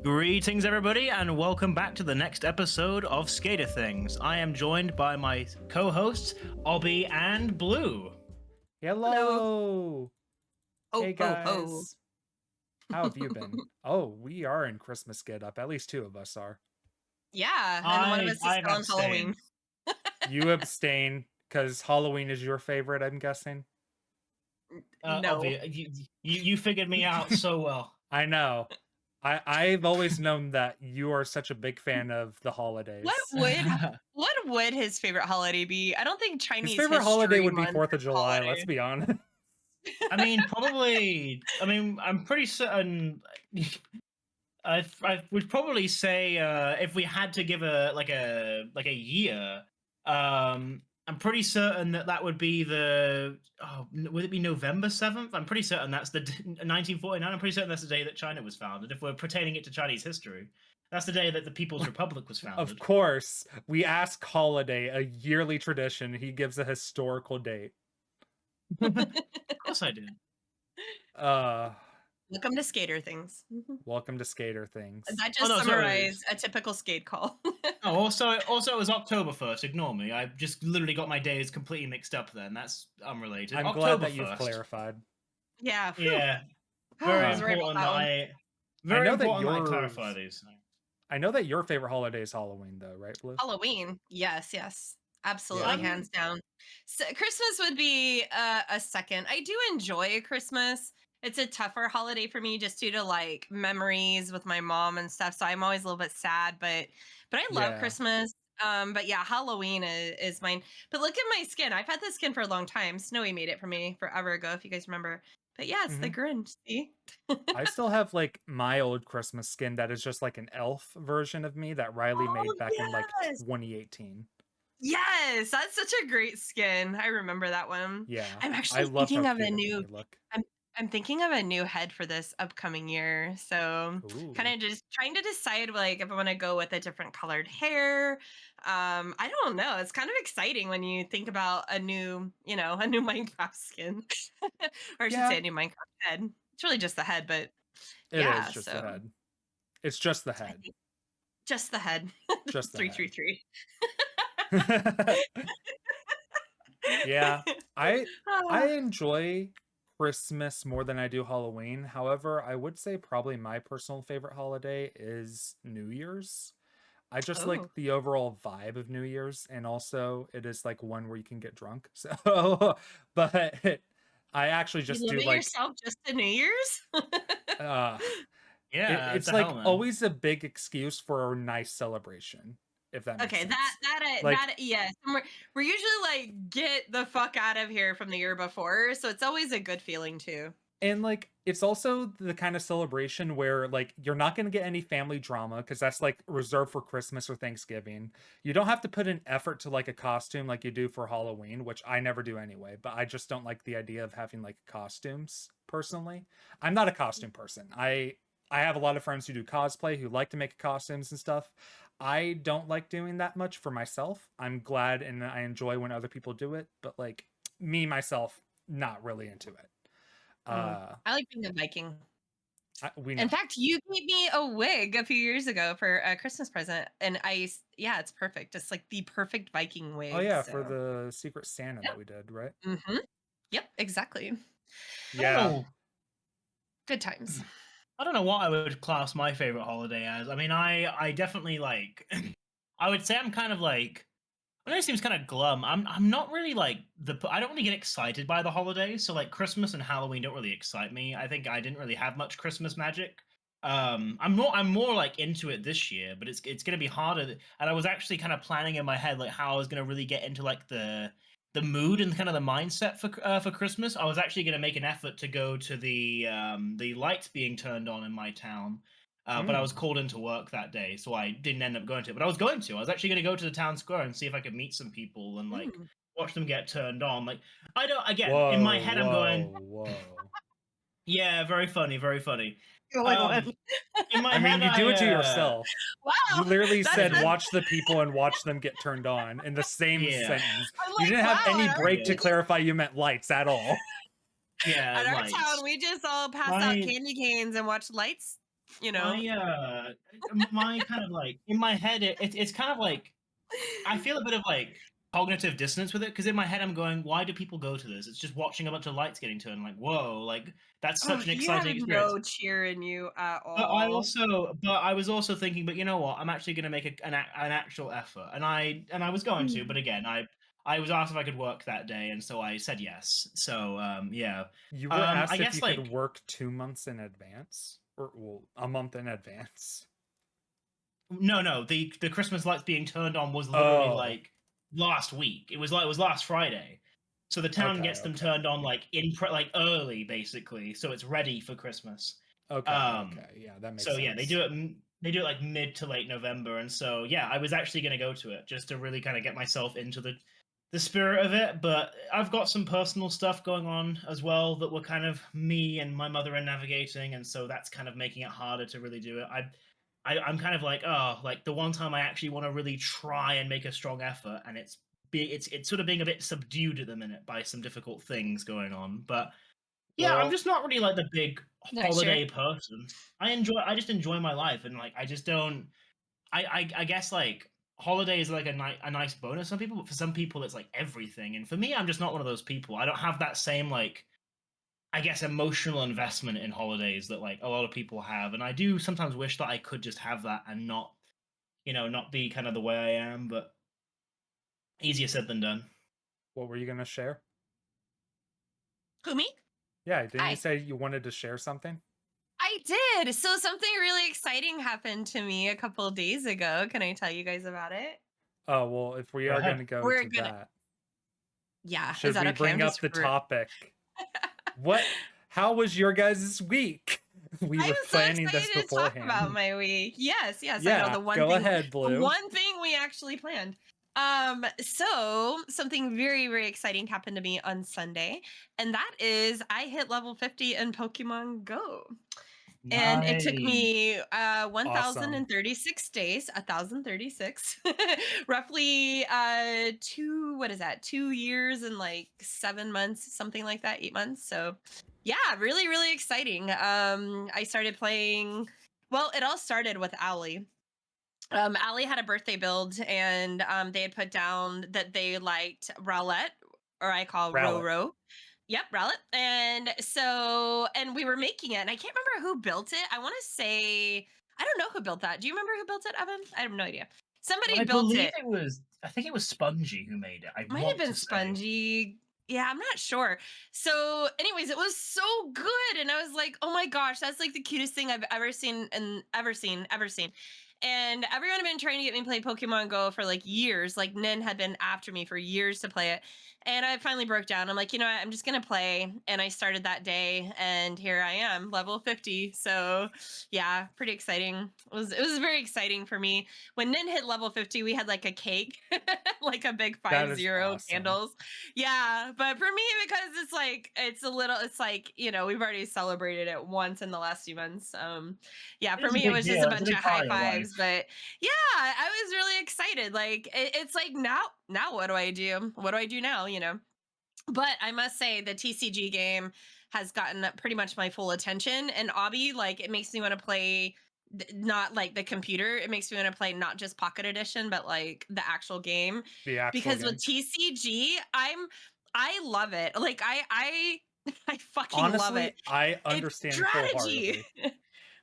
Greetings, everybody, and welcome back to the next episode of Skader Things. I am joined by my co-hosts, Obby and Blue. Hello. Hey guys. Oh. How have you been? Oh, we are in Christmas get up. At least two of us are. Yeah, and one of us is still on Halloween. You abstain because Halloween is your favorite, I'm guessing. No. Obby, you figured me out so well. I know. I've always known that you are such a big fan of the holidays. What would his favorite holiday be? I don't think Chinese His favorite holiday would be 4th of July, let's be honest. I mean, probably. I mean, I'm pretty certain. I would probably say if we had to give a year, I'm pretty certain that would be the. Oh, would it be November 7th? I'm pretty certain that's the 1949. I'm pretty certain that's the day that China was founded. If we're pertaining it to Chinese history, that's the day that the People's Republic was founded. Of course, we ask holiday, a yearly tradition. He gives a historical date. Of course I did. Welcome to Skader Things. Welcome to Skader Things. That just summarized a typical skate call. Also it was October 1st. Ignore me. I just literally got my days completely mixed up then. That's unrelated. I'm October glad that 1st. you've clarified. Yeah. Yeah. Very important that I clarify these. I know that your favorite holiday is Halloween, though, right, Blue? Halloween. Yes. Absolutely, hands down. So, Christmas would be a second. I do enjoy Christmas. It's a tougher holiday for me just due to like memories with my mom and stuff. So I'm always a little bit sad, but I love Christmas. But yeah, Halloween is mine. But look at my skin. I've had this skin for a long time. Snowy made it for me forever ago, if you guys remember. But yeah, it's the Grinch. See? I still have like my old Christmas skin that is just like an elf version of me that Riley made back in like 2018. Yes, that's such a great skin. I remember that one. Yeah, I'm actually thinking of a new look. I'm thinking of a new head for this upcoming year. So kind of just trying to decide like if I want to go with a different colored hair. I don't know. It's kind of exciting when you think about a new Minecraft skin. Or I should say a new Minecraft head. It's really just the head, but it is just the head. It's just the head. Just the head. Just the 333. Yeah. I enjoy Christmas more than I do Halloween. However, I would say probably my personal favorite holiday is New Year's. I just like the overall vibe of New Year's, and also it is like one where you can get drunk. So, but I actually just do like yourself just to New Year's. Yeah, it's like always a big excuse for a nice celebration. If that makes sense. Yes. We're usually like get the fuck out of here from the year before, so it's always a good feeling too. And like it's also the kind of celebration where like you're not going to get any family drama because that's like reserved for Christmas or Thanksgiving. You don't have to put an effort to like a costume like you do for Halloween, which I never do anyway, but I just don't like the idea of having like costumes personally. I'm not a costume person. I have a lot of friends who do cosplay who like to make costumes and stuff. I don't like doing that much for myself. I'm glad and I enjoy when other people do it, but like me myself, not really into it. I like being a Viking. In fact, you gave me a wig a few years ago for a Christmas present, and it's perfect. It's like the perfect Viking wig. Oh yeah, for the Secret Santa that we did, right? Mm-hmm. Yep, exactly. Yeah. Good times. I don't know what I would class my favorite holiday as. I mean, I definitely like. I would say I'm kind of like. I know it seems kind of glum. I'm not really like I don't really get excited by the holidays. So like Christmas and Halloween don't really excite me. I think I didn't really have much Christmas magic. I'm more like into it this year, but it's gonna be harder. And I was actually kind of planning in my head like how I was gonna really get into like the mood and kind of the mindset for Christmas. I was actually going to make an effort to go to the lights being turned on in my town, but I was called into work that day, so I didn't end up going to it. But I was going to. I was actually going to go to the town square and see if I could meet some people and like watch them get turned on. Like I don't. Again, in my head, I'm going. Whoa. Yeah, very funny, very funny. In my head, you do it to yourself. Wow. You literally said watch the people and watch them get turned on in the same sentence. You didn't have any break to clarify you meant lights at all. Yeah. At our town, we just all passed out candy canes and watched lights you know? My kind of like in my head, it's kind of like I feel a bit of like cognitive dissonance with it because in my head I'm going, why do people go to this? It's just watching a bunch of lights getting turned. Like, whoa, like that's Oh, such an you have exciting experience. no cheer in you at But all. I was also thinking, but you know what? I'm actually going to make an actual effort, and I was going to, but again, I was asked if I could work that day, and so I said yes. So yeah, You were I asked if guess you like could work 2 months in advance, or well, a month in advance. no, the Christmas lights being turned on was literally Oh, like last week. It was last Friday. So the town okay, gets them okay, turned on like like early, basically, so it's ready for Christmas. okay, Um, okay. Yeah, that makes so yeah, sense. they do it like mid to late November, and so yeah, I was actually going to go to it just to really kind of get myself into the spirit of it. But I've got some personal stuff going on as well that were kind of me and my mother are navigating, and so that's kind of making it harder to really do it. I'm kind of like, oh, like the one time I actually want to really try and make a strong effort, and it's sort of being a bit subdued at the minute by some difficult things going on. But yeah, I'm Well, just not really like the big Not sure. holiday person. I just enjoy my life, and like I just don't. I guess like holiday is like a nice bonus for some people, but for some people it's like everything. And for me, I'm just not one of those people. I don't have that same like I guess emotional investment in holidays that like a lot of people have, and I do sometimes wish that I could just have that and not not be kind of the way I am. But easier said than done. what were you gonna share? Who, me? Yeah, didn't you Hi. say you wanted to share something? I did. So something really exciting happened to me a couple of days ago. Can I tell you guys about it? Oh, well, if we Go are ahead. gonna go We're to gonna that, Yeah, is should that we okay? bring I'm up just the topic? What? How was your guys' week? We I'm were so planning this excited to talk about beforehand. my week. Yes, yes, I know Yeah, go ahead, the Blue. one thing we actually planned. So something very, very exciting happened to me on Sunday, and that is I hit level 50 in Pokemon Go. And it took Nice. me Awesome. 1036 days, 1036, roughly what is that, 2 years and like 7 months, something like that, 8 months. So yeah, really, really exciting. I started playing, well, it all started with Owly. Allie had a birthday build, and they had put down that they liked Rowlett, or I call Rowlet. Roro. Yep, Rowlett. And so, and we were making it, and I can't remember who built it. I want to say, I don't know who built that. Do you remember who built it, Evan? I have no idea. Somebody I built believe it. it was. I think it was Spongy who made it. I Might have want been to say. Spongy. Yeah, I'm not sure. So, anyways, it was so good, and I was like, "Oh my gosh, that's like the cutest thing I've ever seen and ever seen." And everyone had been trying to get me to play Pokemon Go for like years. Like Nin had been after me for years to play it, and I finally broke down. I'm like, you know what? I'm just gonna play, and I started that day, and here I am, level 50. So, yeah, pretty exciting. It was very exciting for me when Nin hit level 50. We had like a cake, like a big That five is zero awesome. candles. Yeah, but for me, because it's like, we've already celebrated it once in the last few months. Yeah, It for is a me, it big was just deal. a It's a bunch of big high part of your fives. life. But yeah, I was really excited. Like it's like now what do I do? What do I do now? But I must say the TCG game has gotten pretty much my full attention. And Obby, like, it makes me want to play not like the computer. It makes me want to play not just Pocket Edition, but like the actual game. The actual Because with game. TCG, I love it. Like I fucking love Honestly, it. I It's understand strategy. wholeheartedly. It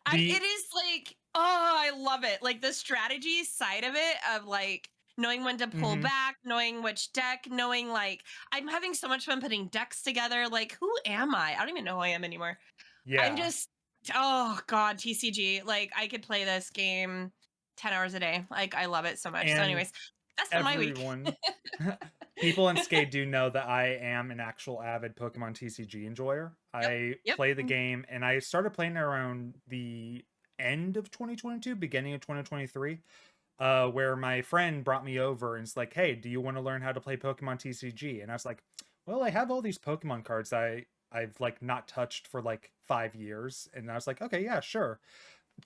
The is like, oh, I love it. Like the strategy side of it, of like knowing when to pull mhm, back, knowing which deck, knowing like I'm having so much fun putting decks together. Like, who am I? I don't even know who I am anymore. I'm yeah, just, oh God, TCG. Like I could play this game 10 hours a day. Like I love it so much. So, and anyways, that's been my week. everyone people in Skade do know that I am an actual avid Pokemon TCG enjoyer. Yep. I Yep. play the game and I started playing it around the end of 2022, beginning of 2023, where my friend brought me over and it's like, "Hey, do you want to learn how to play Pokemon TCG?" And I was like, "Well, I have all these Pokemon cards I've like not touched for like 5 years." And I was like, "Okay, yeah, sure."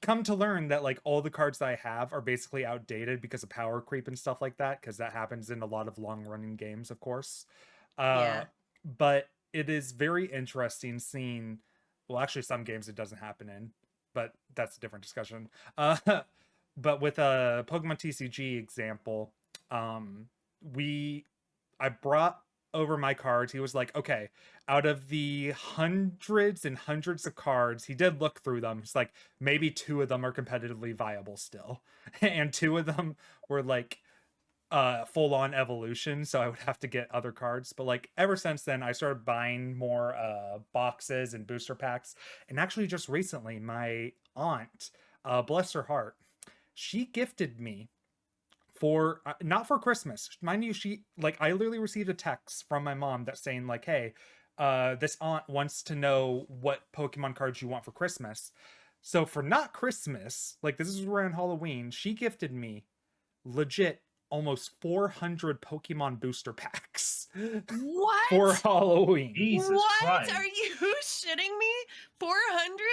Come to learn that like all the cards that I have are basically outdated because of power creep and stuff like that, because that happens in a lot of long running games, of course. Uh, Yeah. but it is very interesting seeing, well, actually, some games it doesn't happen in. but that's a different discussion. But with a Pokemon TCG example, I brought over my cards. He was like, okay, out of the hundreds and hundreds of cards, he did look through them. It's like, maybe 2 of them are competitively viable still. And 2 of them were like full on evolution, so I would have to get other cards. But like ever since then, I started buying more boxes and booster packs. And actually just recently, my aunt, bless her heart, she gifted me for not for Christmas, mind you. She like, I literally received a text from my mom that's saying like, hey, this aunt wants to know what Pokemon cards you want for Christmas. So for not Christmas, like this is around Halloween, she gifted me legit almost 400 Pokemon booster packs What? for Halloween. Jesus What? Christ. Are you shitting me? 400?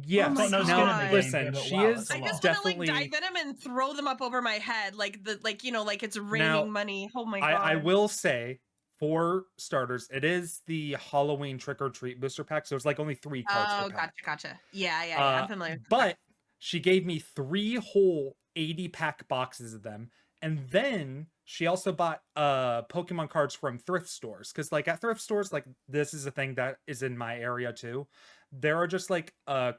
Yes. Oh my Got no God. skin in the game Listen, here, but she wow, is that's a I lot. just want to definitely. like dive in them and throw them up over my head, like like it's raining Now, money. Oh my God. I will say, for starters, it is the Halloween trick or treat booster pack, so it's like only 3 cards per Oh, pack. gotcha. Yeah. I'm familiar with that. But she gave me 3 whole 80 pack boxes of them, and then she also bought Pokemon cards from thrift stores, because like at thrift stores, like this is a thing that is in my area too. There are just like not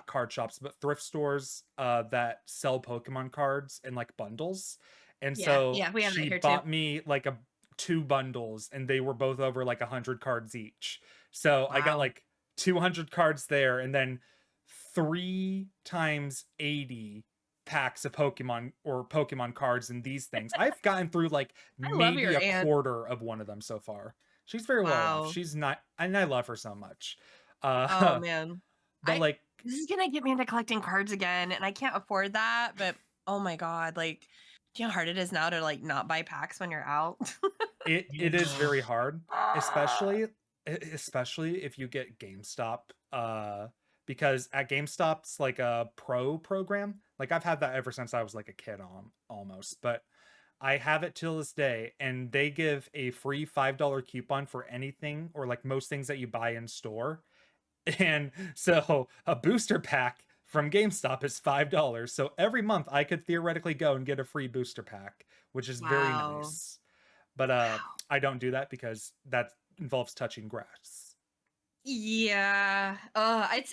card shops, but thrift stores that sell Pokemon cards in like bundles. And so Yeah, we have that she here too. bought me like 2 bundles, and they were both over like 100 cards each. So I got Wow. like 200 cards there, and then 3 times 80 packs of Pokemon cards in these things. I've gotten through like I love maybe your a aunt. quarter of one of them so far. She's very well off. Wow. She's not, and I love her so much. Oh man. But like, This is gonna get me into collecting cards again, and I can't afford that, but oh my God, like, do you know how hard it is now to like not buy packs when you're out? it is very hard, especially if you get GameStop, because at GameStop's like a pro program. Like I've had that ever since I was like a kid almost, but I have it till this day, and they give a free $5 coupon for anything or like most things that you buy in store. And so a booster pack from GameStop is $5. So every month I could theoretically go and get a free booster pack, which is very Wow. nice. But Wow. I don't do that because that involves touching grass. Yeah.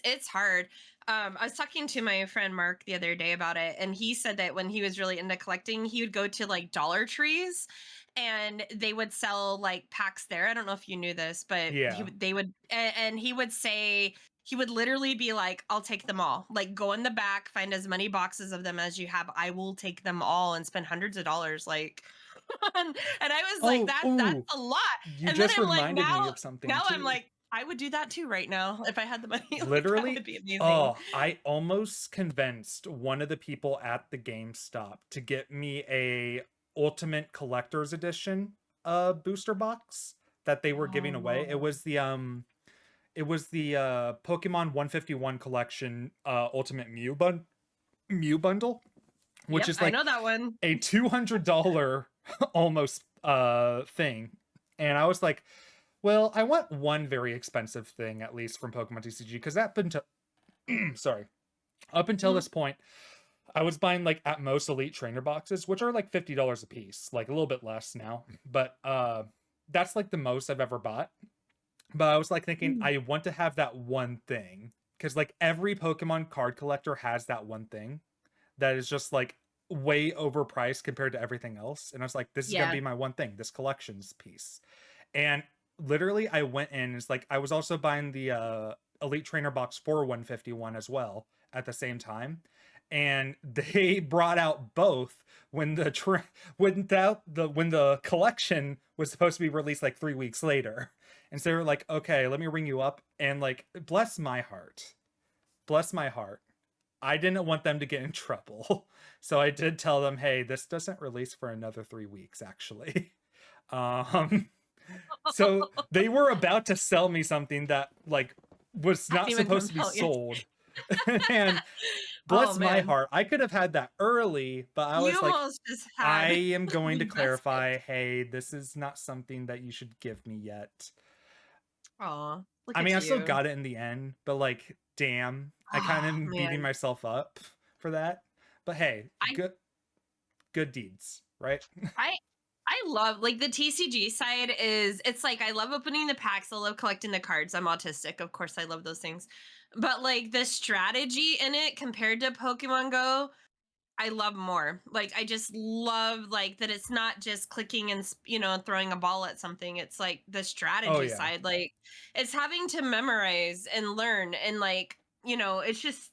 It's hard. I was talking to my friend Mark the other day about it, and he said that when he was really into collecting, he would go to like Dollar Trees, and they would sell like packs there. I don't know if you knew this, but Yeah. they would, and he would say he would literally be like, "I'll take them all. Like, go in the back, find as many boxes of them as you have. I will take them all and spend hundreds of dollars." Like, and I was like, that's a lot. You And just then I'm like, reminded me of something now too. I'm like, I would do that too right now if I had the money. Like, Literally, that would be amazing. oh, I almost convinced one of the people at the GameStop to get me a Ultimate Collector's Edition booster box that they were giving away. It was the Pokemon 151 collection Ultimate Mew bundle, which is like, I know that one. a $200 almost thing. And I was like, well, I want one very expensive thing at least from Pokemon TCG, because up until this point, I was buying like at most Elite Trainer boxes, which are like $50 a piece, like a little bit less now, but that's like the most I've ever bought. But I was like thinking, I want to have that one thing, because like every Pokemon card collector has that one thing that is just like way overpriced compared to everything else. And I was like, this is gonna be my one thing, this collections piece. And literally I went in, it's like I was also buying the Elite Trainer box for 151 as well at the same time. And they brought out both when the collection was supposed to be released like 3 weeks later. And so they were like, okay, let me ring you up. And like, bless my heart, I didn't want them to get in trouble. So I did tell them, hey, this doesn't release for another 3 weeks, actually. So they were about to sell me something that like was not supposed to be sold. And bless my heart, I could have had that early, but I was like, I am going to clarify, hey, this is not something that you should give me yet. Aw, I mean, I still got it in the end, but like, damn, I kind Oh, of beating man. myself up for that. But hey, I good deeds, right? I I love like the TCG side is it's like I love opening the packs, I love collecting the cards. I'm autistic, of course I love those things. But like the strategy in it compared to Pokemon Go, I love more. Like I just love like that it's not just clicking and throwing a ball at something. It's like the Oh strategy yeah. side. Like it's having to memorize and learn and like, it's just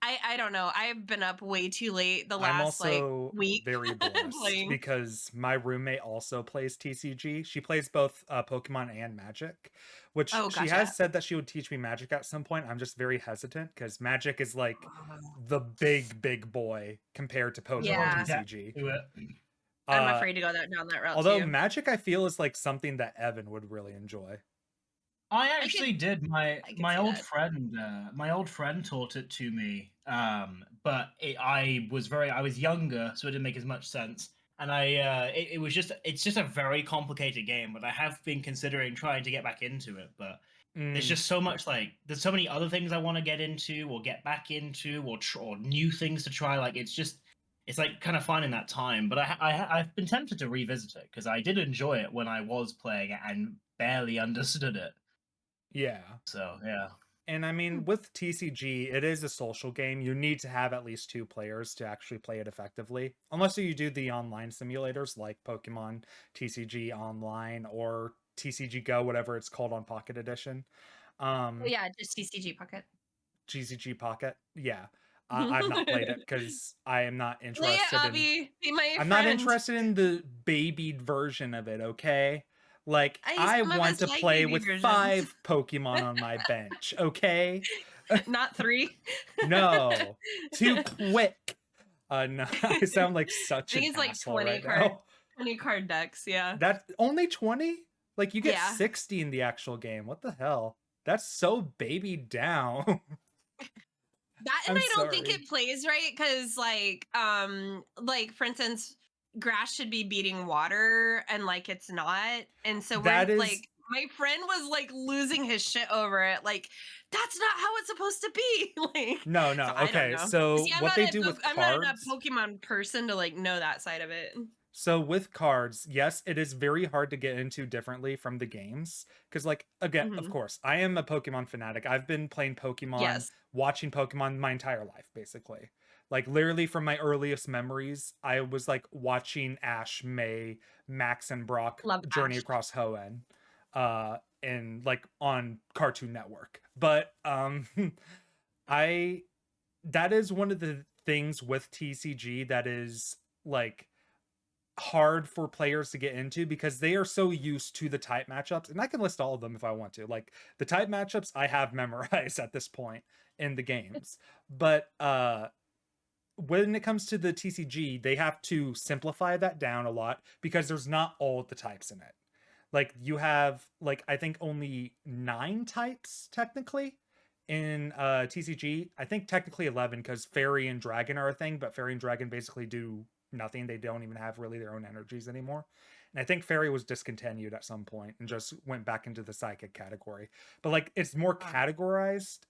I don't know. I've been up way too late the I'm last like also week very blessed playing. because my roommate also plays TCG. She plays both Pokemon and Magic, which Oh, she gotcha. has said that she would teach me Magic at some point. I'm just very hesitant because Magic is like Oh, the big boy compared to There's a Pokemon lot of yeah. depth TCG. to it. I'm Uh, afraid to go down that route although too. Magic, I feel, is like something that Evan would really enjoy. I I could actually did. My I could my see old that. friend, my old friend taught it to me. But I was younger, so it didn't make as much sense. And it was it's just a very complicated game. But I have been considering trying to get back into it. But there's Mm, just so much there's so many other things I want to get into or get back into or new things to try. Like it's like kind of finding that time. But I've been tempted to revisit it because I did enjoy it when I was playing it and barely understood it. yeah. So yeah. And I mean, with TCG, it is a social game. You need to have at least two players to actually play it effectively. Unless you do the online simulators like Pokemon TCG Online or TCG Go, whatever it's called on Pocket Edition. Oh Um, yeah, just TCG Pocket. TCG Pocket. Yeah. I've not played it because I am not Play it, interested in Obby. Be my I'm not friend. interested in the babied version of it, okay? Like, I Some of want us to like play baby with versions, 5 Pokemon on my bench, okay? not 3. No, too quick. No, I sound like I such think an it's like asshole 20 right now. 20 card decks. Yeah, That only 20? Like you get yeah. 60 in the actual game. What the hell? That's so babied down. That and I'm I don't think sorry. it plays right because like for instance, grass should be beating water and like it's not. And so we're That is like my friend was like losing his shit over it. Like, that's not how it's supposed to be. Like, no, so no. I don't Okay, know. so See, what they do with I'm not a cards. Pokemon person to like know that side of it. So with cards, yes, it is very hard to get into differently from the games. Because, like, again, of Hmm. course, I am a Pokemon fanatic. I've been playing Pokemon, Yes. watching Pokemon my entire life, basically. Like, literally from my earliest memories, I was like watching Ash, May, Max, and Brock Love journey Ash. across Hoenn, and like on Cartoon Network. But I that is one of the things with TCG that is like hard for players to get into because they are so used to the type matchups, and I can list all of them if I want to. Like the type matchups I have memorized at this point in the games. But when it comes to the TCG, they have to simplify that down a lot because there's not all the types in it. Like you have like I think only 9 types technically in TCG. I think technically 11 because fairy and dragon are a thing, but fairy and dragon basically do nothing. They don't even have really their own energies anymore. And I think fairy was discontinued at some point and just went back into the psychic category. But like it's more categorized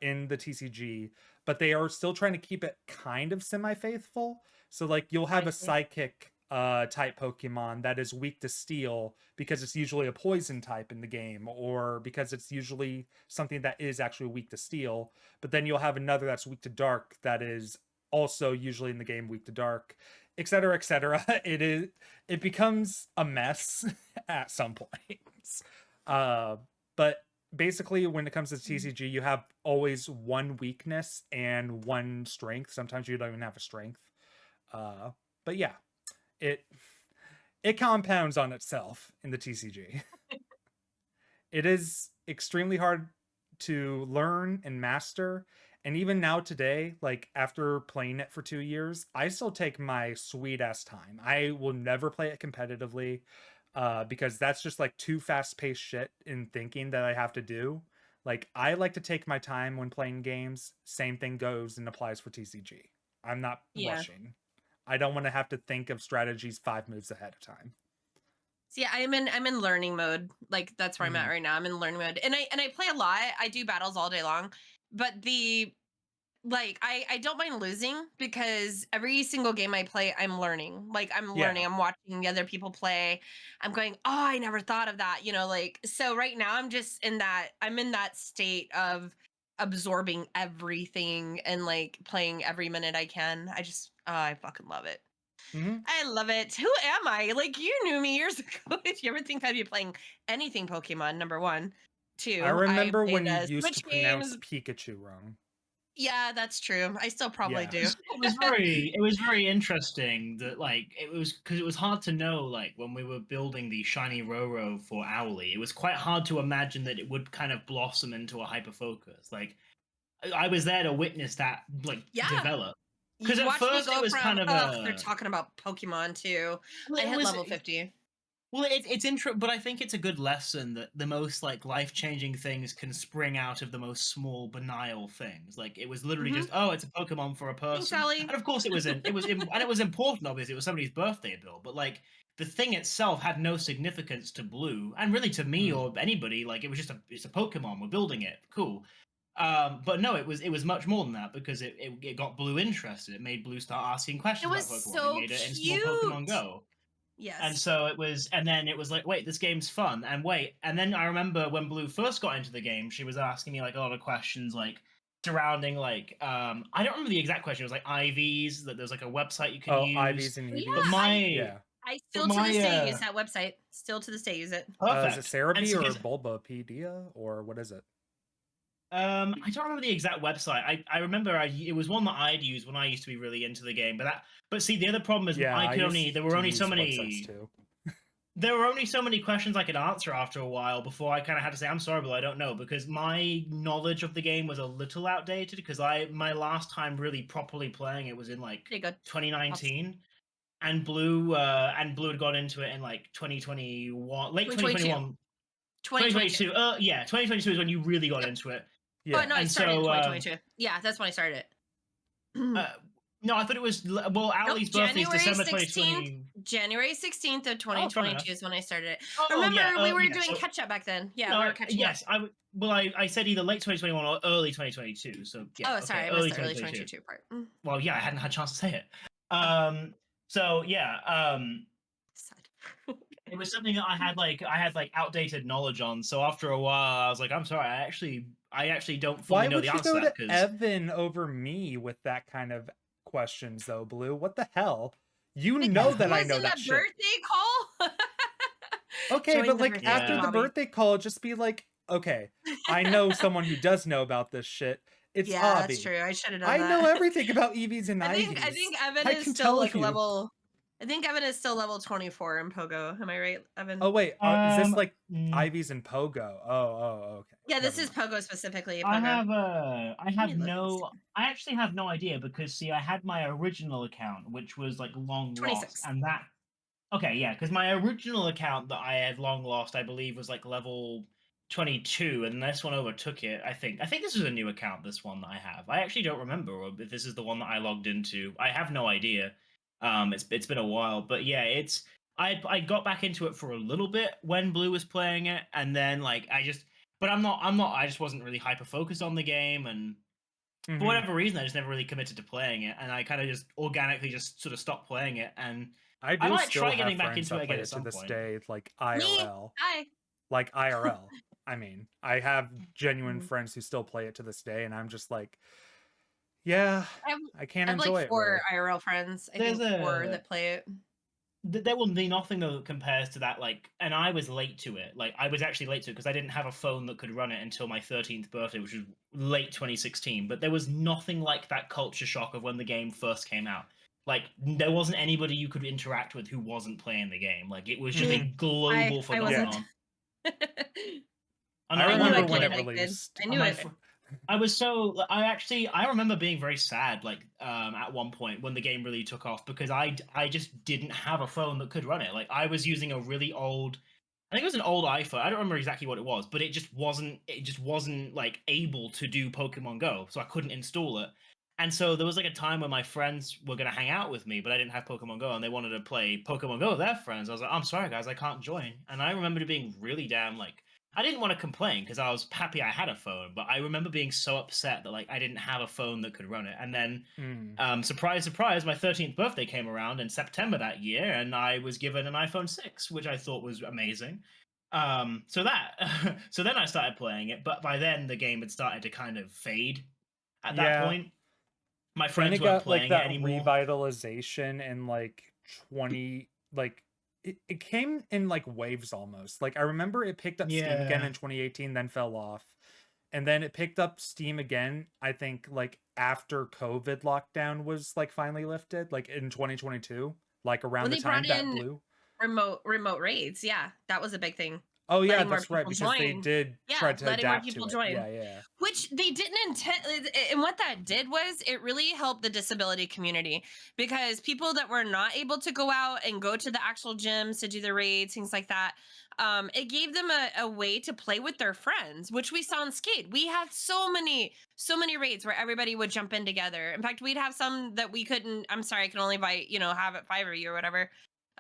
in the TCG, but they are still trying to keep it kind of semi-faithful. So like you'll have I a see. psychic type Pokemon that is weak to steel because it's usually a poison type in the game, or because it's usually something that is actually weak to steel. But then you'll have another that's weak to dark that is also usually in the game weak to dark, etc., etc. It becomes a mess at some points. But basically when it comes to TCG, you have always one weakness and one strength. Sometimes you don't even have a strength. But yeah, it it compounds on itself in the TCG. It is extremely hard to learn and master. And even now today, like after playing it for 2 years, I still take my sweet ass time. I will never play it competitively because that's just like too fast paced shit in thinking that I have to do. Like I like to take my time when playing games. Same thing goes and applies for TCG. I'm not Yeah. rushing. I don't want to have to think of strategies 5 moves ahead of time. See, I'm in learning mode. Like that's where I'm at Mhm. right now. I'm in learning mode. And I play a lot. I do battles all day long. But the like I don't mind losing because every single game I play, I'm learning. Like I'm learning. Yeah. I'm watching the other people play. I'm going, oh, I never thought of that. Like so right now I'm in that state of absorbing everything and like playing every minute I can. I fucking love it. hmm I love it. Who am I? Like you knew me years ago. Did you ever think I'd be playing anything Pokemon? Number one. I Two, I remember played when you used to Switch pronounce games. Pikachu wrong. Yeah, that's true. I still probably Yeah. do. It was very interesting that like it was because it was hard to know like when we were building the shiny Roro for Owly, it was quite hard to imagine that it would kind of blossom into a hyper focus. Like I was there to witness that like Yeah. develop. Because You at watched me first it go was from, kind of they're a talking about Pokemon too. well, I it hit was level 50. well, it's interesting, but I think it's a good lesson that the most like life-changing things can spring out of the most small, banal things. Like it was literally Mhm. just, oh, it's a Pokemon for a Thanks, person, Ellie. and of course and it was important. Obviously, it was somebody's birthday bill, but like the thing itself had no significance to Blue, and really to me Mm. or anybody. Like it was just it's a Pokemon. We're building it, cool. But no, it was much more than that because it got Blue interested. It made Blue start asking It questions was about Pokemon. It so made it install Pokemon cute. Go. And Yes. so and then it was like, wait, this game's fun. And then I remember when Blue first got into the game, she was asking me like a lot of questions like surrounding like I don't remember the exact question. It was like IVs, that there's like a website you can Oh, use. IVs and Yeah, But EVs. Yeah. I but still to this day use that website. Still to this day use it. Is it perfect. And Cerebi so, or Bulbapedia or what is it? I don't remember the exact website. I remember it was one that I'd used when I used to be really into the game. But see, the other problem is Yeah, I used there were to only so use websites many too. there were only so many questions I could answer after a while before I kind of had to say, I'm sorry, but I don't know, because my knowledge of the game was a little outdated because my last time really properly playing it was in like There you go. 2019 and Blue had got into it in like 2021, late 2022. 2021, 2022. 2022. Yeah, 2022 is when you really got Yep. into it. Oh, Yeah. no, I And started in so 2022. Yeah, that's when I started it. uh no, I thought it was well, Nope, Ali's birthday is December 16th. 2020. January 16th of Oh, fair enough. 2022 is when I started it. Oh, yeah, Remember, we were yeah. doing So catch up back then. Yeah, we no, were catching up. yes, I said either late 2021 or early 2022. So yeah, Oh, sorry, okay, I missed early the early 2022. 2022 part. Well, yeah, I hadn't had a chance to say it. So yeah, Sad. it was something that I had like outdated knowledge on. So after a while, I was like, I'm sorry, I actually don't fully Why know would the you answer go to that to because Evan over me with that kind of questions though, Blue? What the hell? You Because know it that I know wasn't that a shit. birthday call. Okay, Join but the like birthday after Yeah. the Bobby. birthday call, just be like, okay, I know someone who does know about this shit. It's Yeah, that's Obby. true. I should have done I that. know everything about EVs and I IVs. think Evan I is can still tell like you. level. I think Evan is still level 24 in Pogo. Am I right, Evan? Oh wait, is this like mm, IVs and Pogo? Oh, okay. Yeah, this Never is mind. Pogo specifically. I Pogo. Let me look and see. I actually have no idea because see, I had my original account which was like long lost, 26. and that okay, yeah, because my original account that I had long lost, I believe, was like level 22, and this one overtook it. I think. I think this is a new account. This one that I have. I actually don't remember if this is the one that I logged into. I have no idea. It's been a while, but yeah, it's. I got back into it for a little bit when Blue was playing it, and then like but I'm not. I just wasn't really hyper focused on the game, and for Mhm. whatever reason, I just never really committed to playing it, and I kind of just organically just sort of stopped playing it, and I I do might still try have getting back friends into it that again play at it to some this point. day, like Me. IRL. Hi. Like IRL. I mean, I have genuine Mhm. friends who still play it to this day, and I'm just like, yeah, I have, I can't I have like enjoy it 4 really. IRL friends. I There's think 4 a that play it. there will be nothing though that compares to that. Like, and I was late to it. Like, I was actually late to it because I didn't have a phone that could run it until my 13th birthday, which was late 2016. But there was nothing like that culture shock of when the game first came out. Like, there wasn't anybody you could interact with who wasn't playing the game. Like, it was just a Mhm. global I wasn't. phenomenon. And I I knew I remember remember when couldn't it like like it. released. I on knew my it. I was so I remember being very sad like at one point when the game really took off because I just didn't have a phone that could run it. Like I was using a really old I think it was an old iPhone. I don't remember exactly what it was, but it just wasn't like able to do Pokemon Go, so I couldn't install it. And so there was like a time when my friends were going to hang out with me, but I didn't have Pokemon Go and they wanted to play Pokemon Go with their friends. I was like, "I'm sorry guys, I can't join." And I remember it being really damn like I didn't want to complain because I was happy I had a phone, but I remember being so upset that like I didn't have a phone that could run it. And then, surprise, surprise, my 13th birthday came around in September that year, and I was given an iPhone 6, which I thought was amazing. So that, so then I started playing it, but by then the game had started to kind of fade. At that Yeah. point, my Then friends it weren't got like playing it that anymore. revitalization in like 20 like it came in like waves almost. Like I remember it picked up Steam again Yeah. in 2018, then fell off. And then it picked up Steam again, I think like after COVID lockdown was like finally lifted, like in 2022, like around When the they time brought that in blew. remote raids, yeah, that was a big thing. Oh yeah, Letting more that's right, people because they join. did try Yeah, to letting more adapt to people it. join. Yeah, yeah. Which they didn't intend, and what that did was it really helped the disability community, because people that were not able to go out and go to the actual gyms to do the raids, things like that, it gave them a way to play with their friends, which we saw in Skade. We had so many raids where everybody would jump in together. In fact, we'd have some that we couldn't, I'm sorry, I can only buy, have it 5 of you or whatever.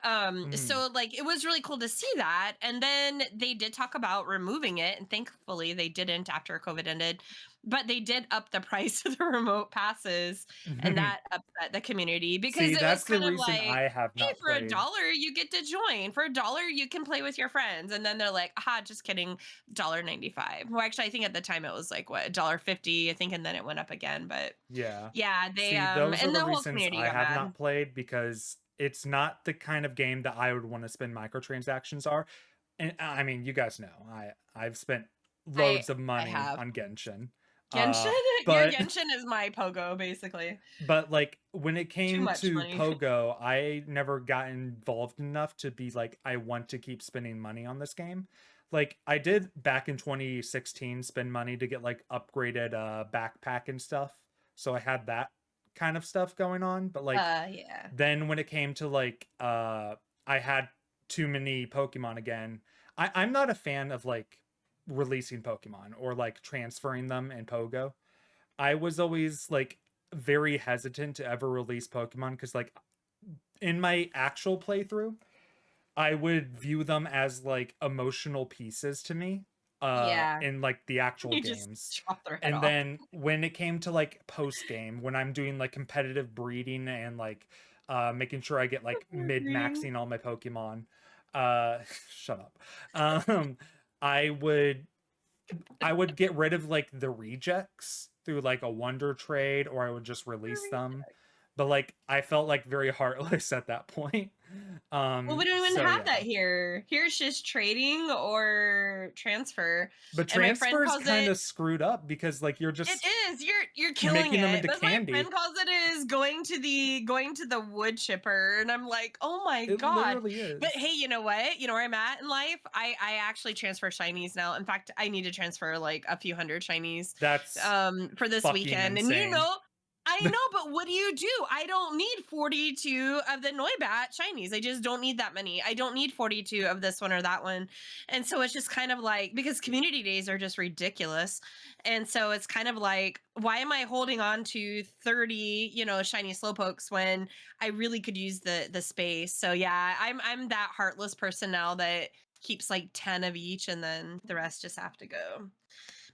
So like it was really cool to see that. And then they did talk about removing it, and thankfully they didn't after COVID ended, but they did up the price of the remote passes, and that upset the community, because See, it was that's the kind of reason like, I have hey, not for played. $1 you get to join, for $1 you can play with your friends. And then they're like, aha, just kidding, $1.95. Well, actually I think at the time it was like what, $1.50, I think, and then it went up again. But Yeah. yeah, they See, those are and the the whole reasons community I got have mad. not played, because it's not the kind of game that I would want to spend microtransactions are. And I mean, you guys know, I've spent I loads of I money have on Genshin. Genshin. Your But Genshin is my Pogo, basically. but like when it Too came much to money. Pogo, I never got involved enough to be like, I want to keep spending money on this game. Like I did back in 2016 spend money to get like upgraded backpack and stuff. So I had that kind of stuff going on, but like Yeah. then when it came to like I had too many Pokemon again. I'm not a fan of like releasing Pokemon or like transferring them in Pogo. I was always like very hesitant to ever release Pokemon because like in my actual playthrough, I would view them as like emotional pieces to me Yeah. in like the actual You just games. chop their head And off. then when it came to like post game, when I'm doing like competitive breeding and like making sure I get like mid maxing all my Pokemon, shut up. I would get rid of like the rejects through like a wonder trade, or I would just release them. But like I felt like very heartless at that point. Well, we don't even So have yeah. that here. Here's just trading or transfer. But And my friend transfer's calls kind it, of screwed up because like you're it just is. You're killing making them it. into But my candy. friend calls it is going to the wood chipper. And I'm like, oh my It God. literally is. But hey, you know what? You know where I'm at in life? I actually transfer shinies now. In fact, I need to transfer like a few hundred shinies That's for this fucking weekend. insane. And you know, I know, but what do? I don't need 42 of the Noibat shinies. I just don't need that many. I don't need 42 of this one or that one. And so it's just kind of like, because community days are just ridiculous. And so it's kind of like, why am I holding on to 30, shiny slowpokes when I really could use the space? So yeah, I'm that heartless person now that keeps like 10 of each, and then the rest just have to go.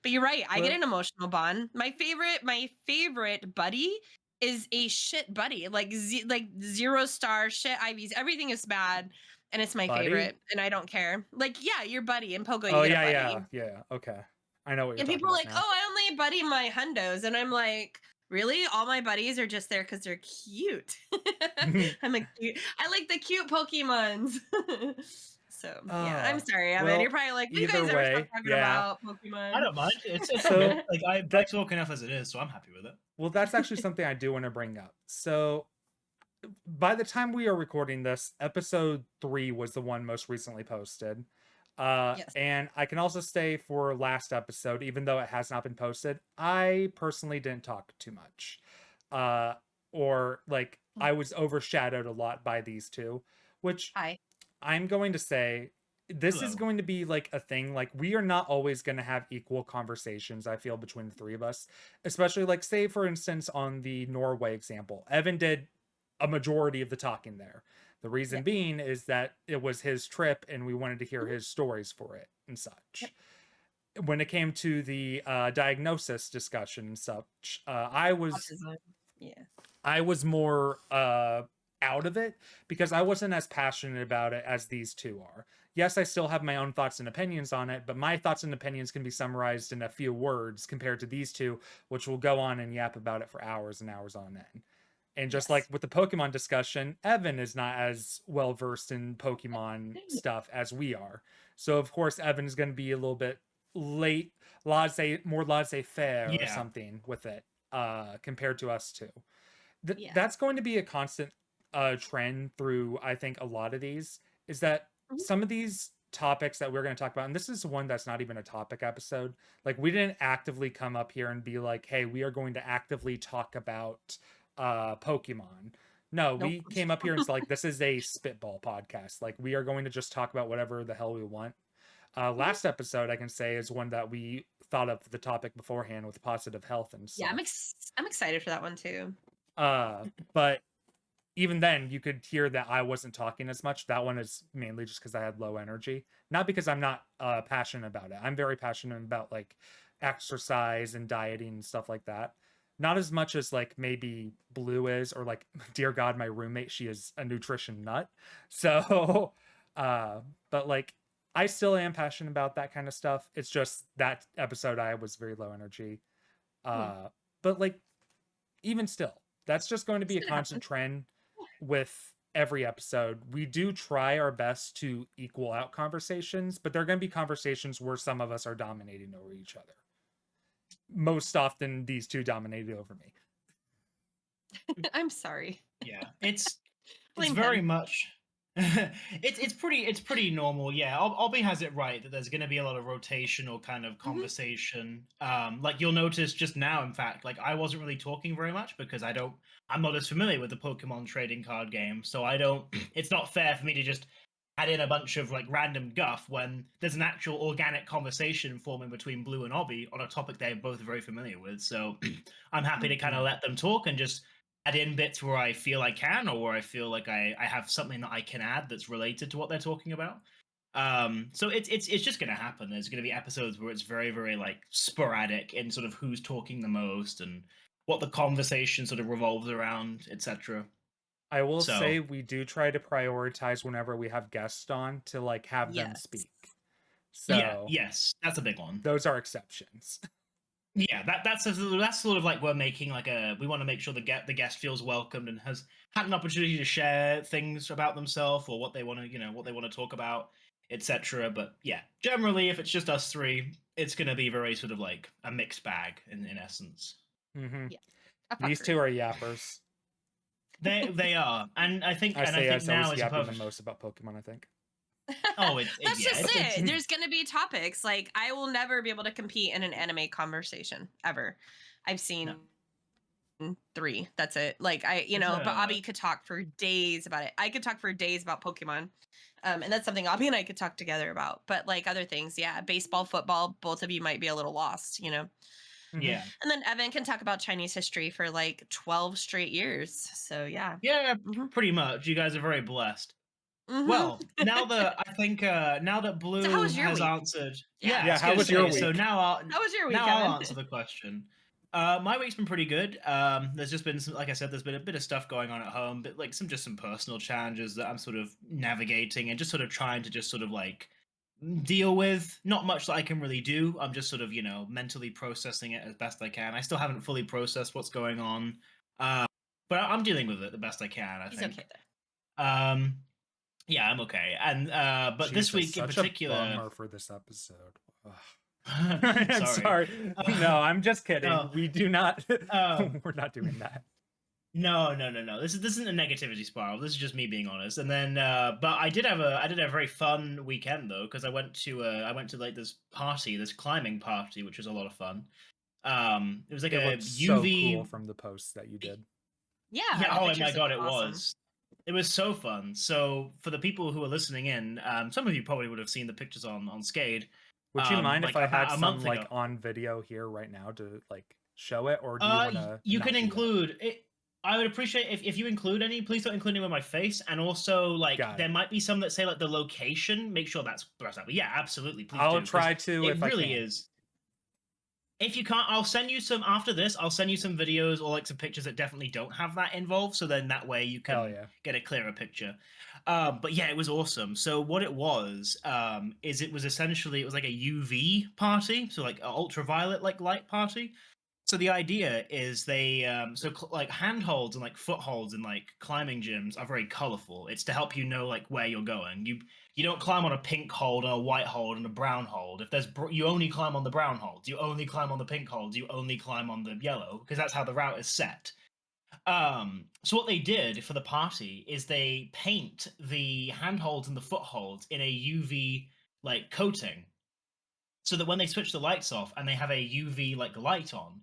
But you're right. I get Well, an emotional bond. My favorite buddy is a shit buddy. Like like 0-star shit IVs. Everything is bad, and it's my buddy? favorite, and I don't care. Like, yeah, your buddy in Pogo, you Oh get a yeah, buddy. yeah. Okay. I know what you're And talking people are about like, now. "Oh, I only buddy my hundos," and I'm like, "Really? All my buddies are just there because they're cute." I like the cute Pokemons. So yeah, I'm sorry, Evan. You're Well, probably like, "Will you either guys ever stop way, talking yeah. about I Pokemon?" don't mind. It's So okay. Like I that talk enough as it is, so I'm happy with it. well, that's actually something I do want to bring up. So by the time we are recording this, episode 3 was the one most recently posted. Yes. And I can also say for last episode, even though it has not been posted, I personally didn't talk too much. Or like I was overshadowed a lot by these two, which Hi. I'm going to say this is Hello. going to be like a thing. Like we are not always going to have equal conversations, I feel, between the three of us, especially like say for instance on the Norway example, Evan did a majority of the talking there. The reason Yep. being is that it was his trip and we wanted to hear his stories for it and such. Yep. When it came to the diagnosis discussion and such, I was Autism. Yeah. I was more out of it because I wasn't as passionate about it as these two are. Yes, I still have my own thoughts and opinions on it, but my thoughts and opinions can be summarized in a few words compared to these two, which will go on and yap about it for hours and hours on end. And just like with the Pokemon discussion, Evan is not as well versed in Pokemon stuff as we are. So of course Evan is going to be a little bit late, more laissez-faire or Yeah. something with it compared to us two. Yeah. That's going to be a constant trend through, I think, a lot of these, is that some of these topics that we're going to talk about, and this is one that's not even a topic episode, like we didn't actively come up here and be like, hey, we are going to actively talk about Pokemon. No, we came up here and said, like, this is a spitball podcast. Like, we are going to just talk about whatever the hell we want. Last episode, I can say, is one that we thought of the topic beforehand with positive health and stuff. Yeah, I'm excited for that one too. But even then, you could hear that I wasn't talking as much. That one is mainly just because I had low energy, not because I'm not passionate about it. I'm very passionate about like exercise and dieting and stuff like that. Not as much as like maybe Blue is, or like, dear God, my roommate, she is a nutrition nut. So, but like, I still am passionate about that kind of stuff. It's just that episode I was very low energy. But like, even still, that's just going to be a constant trend with every episode. We do try our best to equal out conversations, but there are going to be conversations where some of us are dominating over each other. Most often, these two dominated over me. I'm sorry. Yeah, it's Blame very him. much. it's pretty normal. Yeah, Obby has it right that there's going to be a lot of rotational kind of conversation. Like you'll notice just now, in fact, like I wasn't really talking very much because I'm not as familiar with the Pokemon trading card game, so I don't. It's not fair for me to just add in a bunch of like random guff when there's an actual organic conversation forming between Blue and Obby on a topic they're both very familiar with. So I'm happy to kind of let them talk and just add in bits where I feel I can, or where I feel like I have something that I can add that's related to what they're talking about. So it's just going to happen. There's going to be episodes where it's very, very like sporadic in sort of who's talking the most and what the conversation sort of revolves around, etc. I will say we do try to prioritize whenever we have guests on to like have them speak. So yeah, yes, that's a big one. Those are exceptions. Yeah, that's sort of like we're making like we want to make sure the guest feels welcomed and has had an opportunity to share things about themselves or what they want to talk about, etc. But yeah, generally, if it's just us three, it's going to be very sort of like a mixed bag in essence. Mm-hmm. Yeah, these two are yappers. They are, and I think I think now is yapping the most about Pokemon. I think. Oh, that's just it. There's going to be topics like I will never be able to compete in an anime conversation ever. I've seen 3. That's it. Like but Obby could talk for days about it. I could talk for days about Pokemon. And that's something Obby and I could talk together about. But like other things, yeah, baseball, football, both of you might be a little lost, Yeah. And then Evan can talk about Chinese history for like 12 straight years. So yeah. Yeah, pretty much. You guys are very blessed. Well, now that Blue has answered, how was your week? So now how was your week? I'll answer the question. My week's been pretty good. There's just been like I said, there's been a bit of stuff going on at home, but like some personal challenges that I'm sort of navigating and just sort of trying to just sort of like deal with. Not much that I can really do. I'm just sort of mentally processing it as best I can. I still haven't fully processed what's going on, but I'm dealing with it the best I can. I think. Okay there. Yeah, I'm okay. And but this week in particular, a bummer for this episode. I'm sorry. No, I'm just kidding. No. We do not. We're not doing that. No. This isn't a negativity spiral. This is just me being honest. And then, but I did have a very fun weekend though, because I went to like this climbing party, which was a lot of fun. It was like a UV. So cool from the posts that you did. Yeah. Oh my god, it was. It was so fun. So for the people who are listening in, some of you probably would have seen the pictures on Skade. Would you mind if I had some like on video here right now to like show it, or do you want to? You can include it. I would appreciate if you include any, please don't include any with my face. And also, like, Got there it. might be some that say like the location. Make sure that's up. But yeah, absolutely, please I'll do. 'Cause try to it if I really can. is. If you can't, I'll send you some after this. I'll send you some videos or like some pictures that definitely don't have that involved. So then that way you Hell can yeah. get a clearer picture. But yeah, it was awesome. So what it was is it was essentially it was like a UV party, so like an ultraviolet like light party. So the idea is they like handholds and like footholds in like climbing gyms are very colorful. It's to help you know like where you're going. You don't climb on a pink hold and a white hold and a brown hold. If there's you only climb on the brown holds. You only climb on the pink holds. You only climb on the yellow because that's how the route is set. So what they did for the party is they paint the handholds and the footholds in a UV like coating so that when they switch the lights off and they have a UV like light on,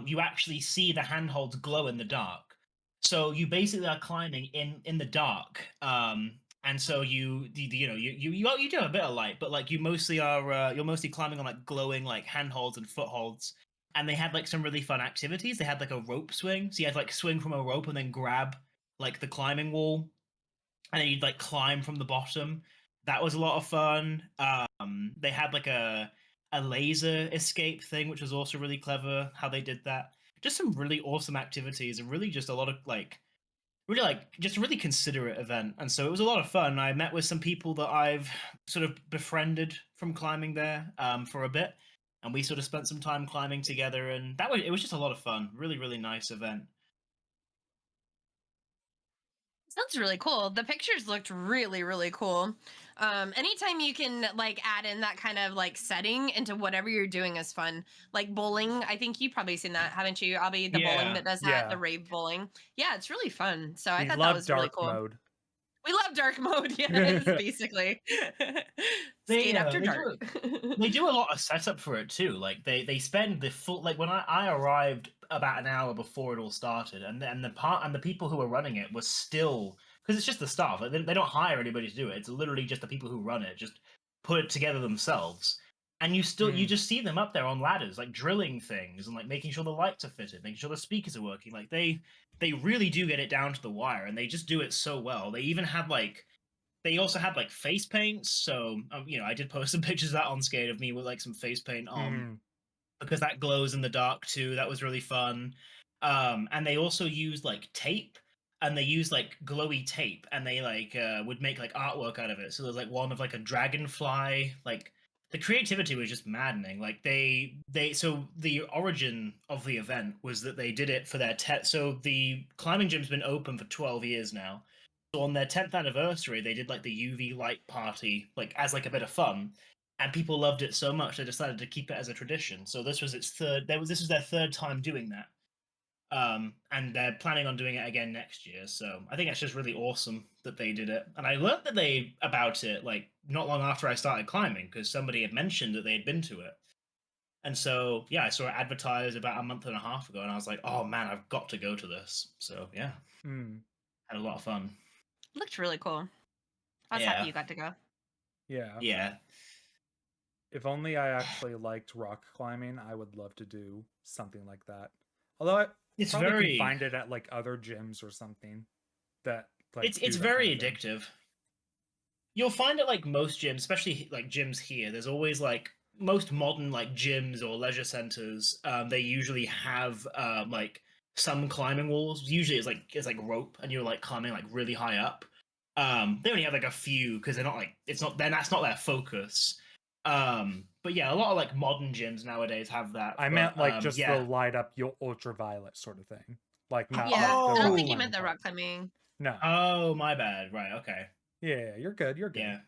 you actually see the handholds glow in the dark. So you basically are climbing in the dark, and so you do have a bit of light, but like you mostly are you're mostly climbing on like glowing like handholds and footholds. And they had like some really fun activities. They had like a rope swing, so you had to, like swing from a rope and then grab like the climbing wall, and then you'd like climb from the bottom. That was a lot of fun. They had like a laser escape thing, which was also really clever how they did that. Just some really awesome activities and really just a lot of like really like just a really considerate event. And so it was a lot of fun. I met with some people that I've sort of befriended from climbing there for a bit, and we sort of spent some time climbing together, and it was just a lot of fun. Really, really nice event. Sounds really cool. The pictures looked really, really cool. Anytime you can like add in that kind of like setting into whatever you're doing is fun. Like bowling, I think you've probably seen that, haven't you, Obby? The bowling Yeah. that does that, the Yeah. rave bowling. Yeah, it's really fun. So I We thought that love was really dark cool. mode. We love dark mode, yes, basically. They Skate after they do dark. it. They do a lot of setup for it too. Like they spend the full like when I arrived about an hour before it all started, and the people who were running it was still because it's just the staff. Like, they don't hire anybody to do it. It's literally just the people who run it just put it together themselves. And you Mm. just see them up there on ladders, like drilling things and like making sure the lights are fitted, making sure the speakers are working. Like they really do get it down to the wire, and they just do it so well. They also had like face paints, so I did post some pictures of that on Skade of me with like some face paint on Mm. because that glows in the dark too. That was really fun. And they also used like tape, and they used like glowy tape, and they like would make like artwork out of it. So there's like one of like a dragonfly. Like the creativity was just maddening. Like so the origin of the event was that they did it for their so the climbing gym's been open for 12 years now. So on their 10th anniversary, they did like the UV light party, like as like a bit of fun, and people loved it so much they decided to keep it as a tradition. So this was this was their third time doing that, and they're planning on doing it again next year. So I think it's just really awesome that they did it, and I learned about it like not long after I started climbing because somebody had mentioned that they had been to it. And so, yeah, I saw it advertised about a month and a half ago, and I was like, "Oh man, I've got to go to this." So yeah, Mm. had a lot of fun. Looked really cool. I was happy Yeah, you got to go. Yeah. yeah. If only I actually liked rock climbing, I would love to do something like that. Although I It's probably can very find it at like other gyms or something that like do it's that kind very of thing. addictive. You'll find it like most gyms, especially like gyms here. There's always like most modern like gyms or leisure centers. They usually have like some climbing walls. Usually it's like rope, and you're like climbing like really high up. They only have like a few because they're not like it's not then that's not their focus. But yeah, a lot of like modern gyms nowadays have that. I But meant like just the yeah. light up your ultraviolet sort of thing. Like not Yeah, like the I don't rock think you Oh, meant climbing the rock part. climbing. No. oh, my bad. Right. Okay. Yeah, you're good. You're good. Yeah.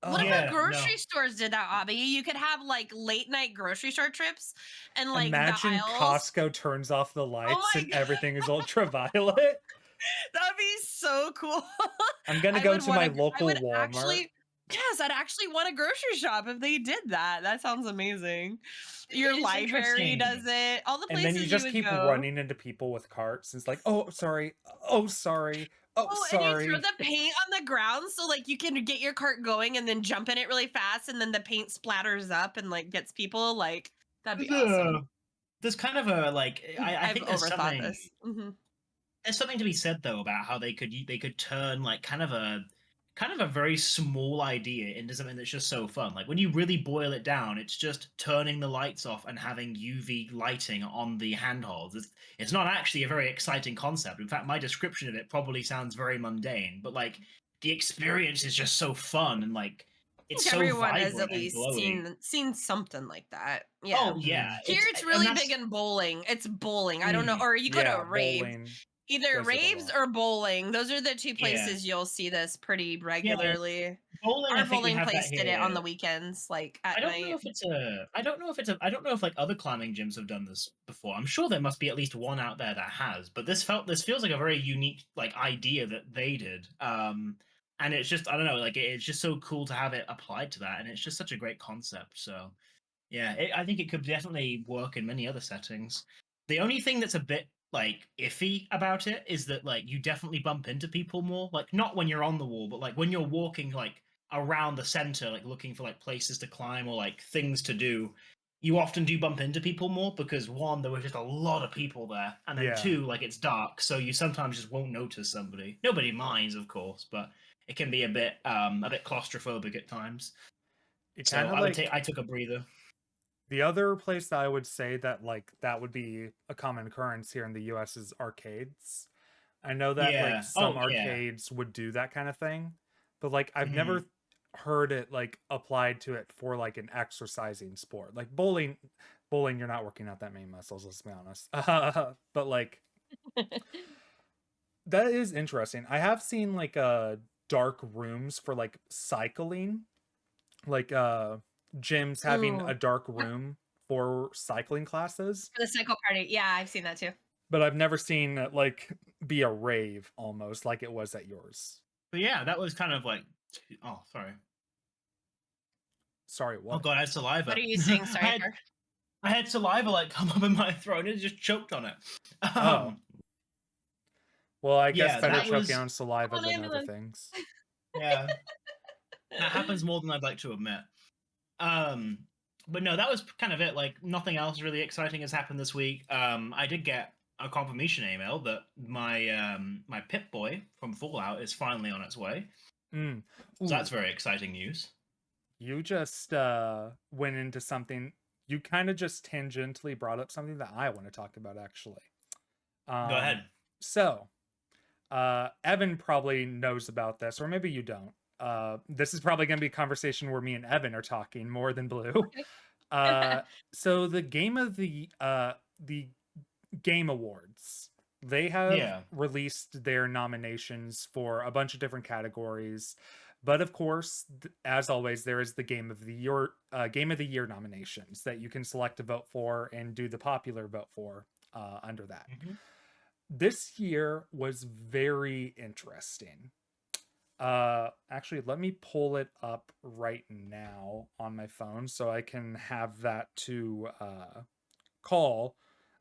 What if Yeah. No. grocery stores did that, Obby? You could have like late night grocery store trips and like the Imagine aisles. Costco turns off the Oh lights my and god, everything is ultraviolet. that'd be so cool. I'm gonna I go would to want my to. I local would Walmart. actually. Yes, I'd actually want a grocery shop if they did that. That sounds amazing. Your It's library does interesting. it. All the And then you places you just would keep go. running into people with carts. It's like, oh, sorry. Oh, sorry. Oh, Oh, and you throw sorry. the paint on the ground so like you can get your cart going and then jump in it really fast and then the paint splatters up and like gets people like that'd be awesome. There's kind of a like I I've think there's overthought something this. Mhm. there's something to be said though about how they could turn like kind of a very small idea into something that's just so fun. Like when you really boil it down, it's just turning the lights off and having UV lighting on the handholds. It's not actually a very exciting concept. In fact, my description of it probably sounds very mundane, but like the experience is just so fun and like I it's think so everyone has vibrant at and least glowing. seen something like that. Yeah. Oh yeah, Here it's and really big in bowling. It's bowling. I don't know. Or you go to Yeah, a rave. bowling Either does it a raves lot. or bowling. Those are the two Yeah. places you'll see this pretty Yeah, regularly. bowling. Our I think we bowling have that place did it on here. the weekends, like I at don't know night. if it's a. I don't know if it's a. I don't know if like other climbing gyms have done this before. I'm sure there must be at least one out there that has. But this feels like a very unique like idea that they did. And it's just I don't know like it's just so cool to have it applied to that, and it's just such a great concept. So yeah, I think it could definitely work in many other settings. The only thing that's a bit like iffy about it is that like you definitely bump into people more. Like not when you're on the wall, but like when you're walking like around the center, like looking for like places to climb or like things to do. You often do bump into people more because one, there was just a lot of people there, and then Yeah. two, like it's dark, so you sometimes just won't notice somebody. Nobody minds, of course, but it can be a bit claustrophobic at times. It So kind of I took a breather. the other place that I would say that like that would be a common occurrence here in the US is arcades. I know that like Yeah. some Oh, yeah. arcades would do that kind of thing, but like I've Mhm. never heard it like applied to it for like an exercising sport. Like bowling you're not working out that many muscles, let's be honest. But like that is interesting. I have seen like dark rooms for like cycling, like gyms having Ooh. a dark room for cycling classes, For the cycle party. Yeah, I've seen that too. but I've never seen it like be a rave almost like it was at yours. But yeah, that was kind of like. Oh, sorry. Sorry, Oh what? god, I had saliva. What are you saying? Sorry, I had saliva like come up in my throat and it just choked on it. Oh. Well, I guess Yeah, better that choking was. on saliva Come on, than other ambulance. things. Yeah, that happens more than I'd like to admit. Um, but no, that was kind of it. Like nothing else really exciting has happened this week. I did get a confirmation email that my Pip Boy from Fallout is finally on its way. Mm. So that's Ooh, very exciting news. you just went into something. You kind of just tangentially brought up something that I want to talk about actually. Go ahead. So, Evan probably knows about this, or maybe you don't. This is probably going to be a conversation where me and Evan are talking more than Blue. So the the Game Awards, they have Yeah. released their nominations for a bunch of different categories, but of course, as always, there is the Game of the Year nominations that you can select to vote for and do the popular vote for under that. Mhm. This year was very interesting. Actually, let me pull it up right now on my phone so I can have that to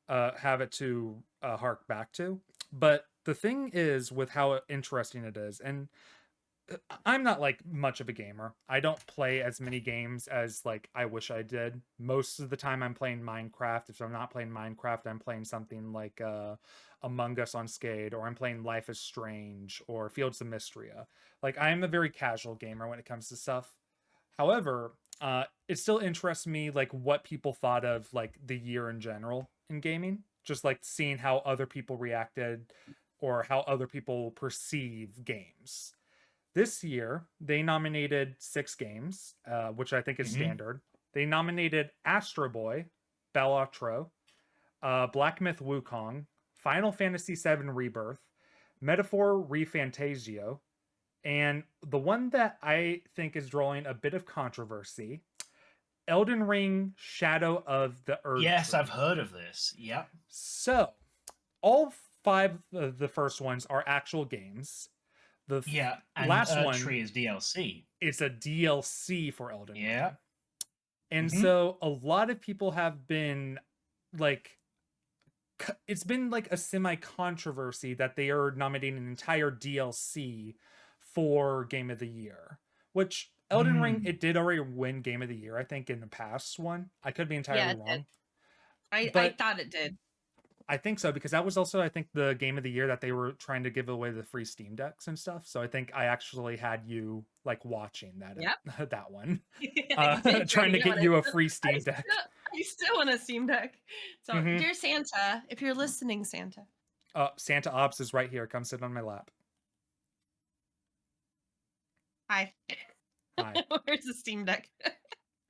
have it to hark back to. But the thing is with how interesting it is, and I'm not like much of a gamer. I don't play as many games as like I wish I did. Most of the time I'm playing Minecraft. If I'm not playing Minecraft, I'm playing something like Among Us on Skade, or I'm playing Life is Strange or Fields of Mysteria. Like I'm a very casual gamer when it comes to stuff. However, it still interests me like what people thought of like the year in general in gaming. Just like seeing how other people reacted or how other people perceive games. This year, they nominated 6 games, which I think is Mhm. standard. They nominated Astro Boy, Balatro, Black Myth Wukong, Final Fantasy VII Rebirth, Metaphor ReFantasio, and the one that I think is drawing a bit of controversy, Elden Ring Shadow of the Erd Yes, Tree. I've heard of this. Yep. So, all 5 of the first ones are actual games. The Yeah, and last one Tree is DLC. is a DLC for Elden Ring. Yeah. And Mhm. so a lot of people have been like it's been like a semi controversy that they are nominating an entire DLC for Game of the Year, which Elden Ring, Mm. it did already win Game of the Year, I think, in the past one. I could be Yeah, entirely it did. wrong. I But thought it did. I think so, because that was also, I think, the game of the year that they were trying to give away the free Steam Decks and stuff. So I think I actually had you like watching that Yep. that one, I did trying to bring get it. you a free Steam Deck. I still want a Steam Deck. So, Mhm. dear Santa, if you're listening, Santa. Santa Ops is right here. Come sit on my lap. Hi. Hi. Where's the Steam Deck?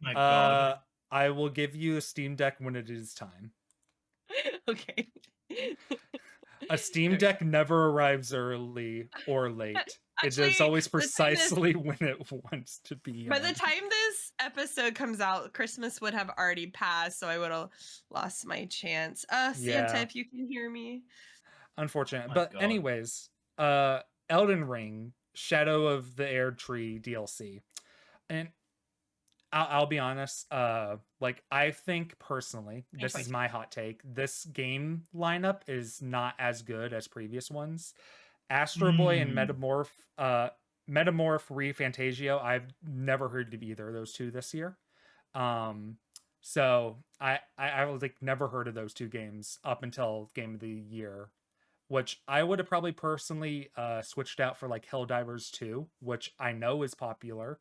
My God. I will give you a Steam Deck when it is time. Okay. A Steam Deck never arrives early or late. It is Actually, always the thing is, precisely when it wants to be. by the time this episode comes out, Christmas would have already passed, so I would have lost my chance. Santa, Yeah. if you can hear me. Unfortunate. My But God. anyways, Elden Ring, Shadow of the Air Tree DLC. And I'll be honest, like I think personally, this is my hot take. This game lineup is not as good as previous ones. Astro Boy and Metamorph Re Fantagio, I've never heard of either of those two this year. So I was like never heard of those two games up until Game of the Year, which I would have probably personally switched out for like Helldivers 2, which I know is popular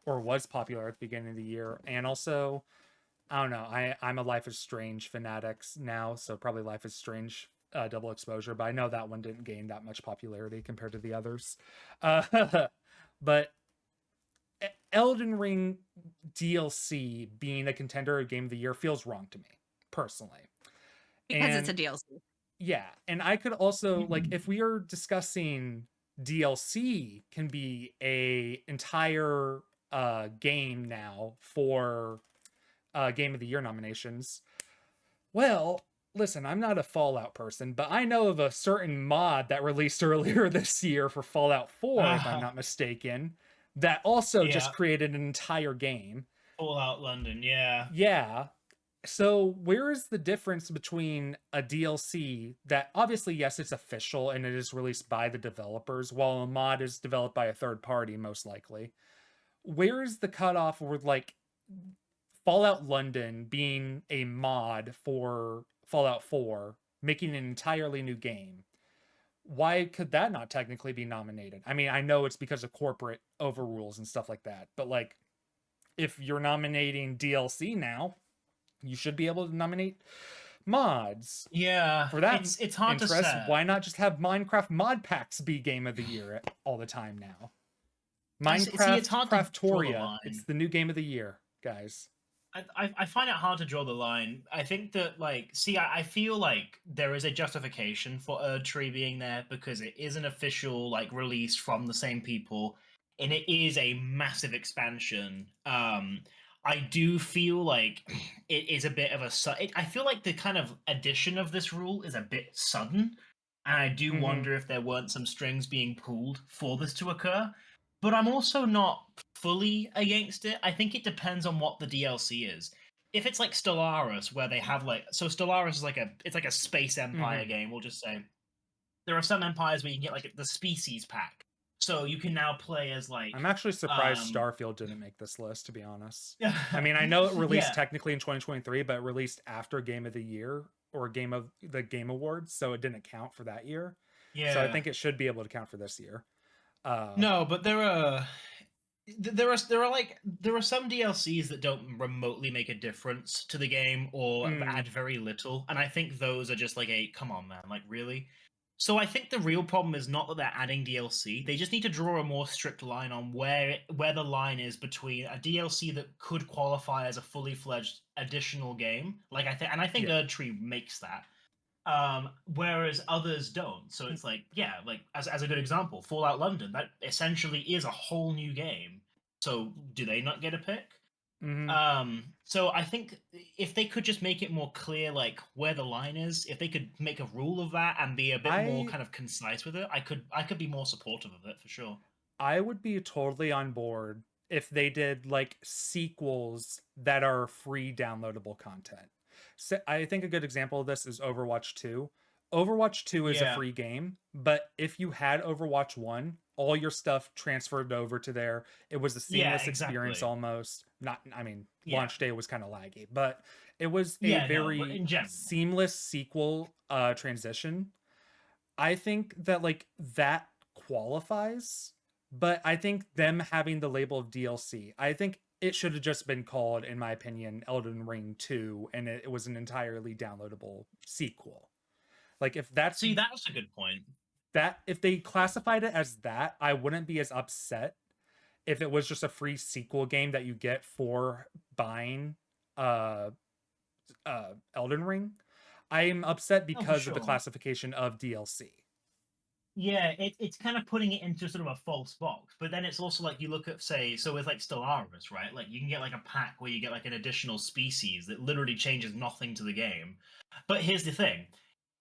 or was popular at the beginning of the year. And also, I don't know, I'm a Life is Strange fanatics now, so probably Life is Strange Double Exposure, but I know that one didn't gain that much popularity compared to the others. But Elden Ring DLC being a contender of Game of the Year feels wrong to me, personally. Because it's a DLC. Yeah, and I could also like if we are discussing DLC can be a entire game now for Game of the Year nominations. Well, listen, I'm not a Fallout person, but I know of a certain mod that released earlier this year for Fallout 4, if I'm not mistaken, that also just created an entire game. Fallout London, yeah. Yeah. So where is the difference between a DLC that obviously, yes, it's official and it is released by the developers, while a mod is developed by a third party, most likely? Where is the cutoff with like Fallout London being a mod for Fallout 4, making an entirely new game? Why could that not technically be nominated? I mean, I know it's because of corporate overrules and stuff like that, but like if you're nominating DLC now, you should be able to nominate mods. Yeah, For that it's hard to say. Why not just have Minecraft mod packs be game of the year all the time now? Minecraft it's hard to draw the Craftoria. line. It's the new game of the year, guys. I find it hard to draw the line. I think that like I feel like there is a justification for Erdtree being there because it is an official like release from the same people and it is a massive expansion. I do feel like it is a bit of I feel like the kind of addition of this rule is a bit sudden, and I do wonder if there weren't some strings being pulled for this to occur. But I'm also not fully against it. I think it depends on what the DLC is. If it's like Stellaris, where they have like Stellaris is like a space empire game. We'll just say there are some empires where you can get like the species pack, so you can now play as like. I'm actually surprised Starfield didn't make this list, to be honest. I mean, I know it released technically in 2023, but it released after Game of the Year or Game of the Game Awards, so it didn't count for that year. Yeah. So I think it should be able to count for this year. No, but there are some DLCs that don't remotely make a difference to the game or add very little, and I think those are just like come on, man, like really. So I think the real problem is not that they're adding DLC; they just need to draw a more strict line on where the line is between a DLC that could qualify as a fully fledged additional game, like I think Erdtree makes that. Whereas others don't. So it's like, yeah, like as a good example, Fallout London, that essentially is a whole new game. So do they not get a pick? So I think if they could just make it more clear, like where the line is, if they could make a rule of that and be a bit more kind of concise with it, I could be more supportive of it for sure. I would be totally on board if they did like sequels that are free downloadable content. So I think a good example of this is Overwatch 2. Overwatch 2 is a free game, but if you had Overwatch 1, all your stuff transferred over to there. It was a seamless experience almost. Launch day was kind of laggy, but It was a Yeah, no, but very in general. seamless sequel transition. I think that like that qualifies, but I think them having the label of DLC, I think it should have just been called, in my opinion, Elden Ring 2, and it was an entirely downloadable sequel. Like if that's See, that's a good point. that, if they classified it as that, I wouldn't be as upset if it was just a free sequel game that you get for buying uh Elden Ring. I'm upset No, for because of the sure. classification of DLC. Yeah, it's kind of putting it into sort of a false box. But then it's also like you look at, say, so with like Stellaris, right? Like you can get like a pack where you get like an additional species that literally changes nothing to the game. But here's the thing.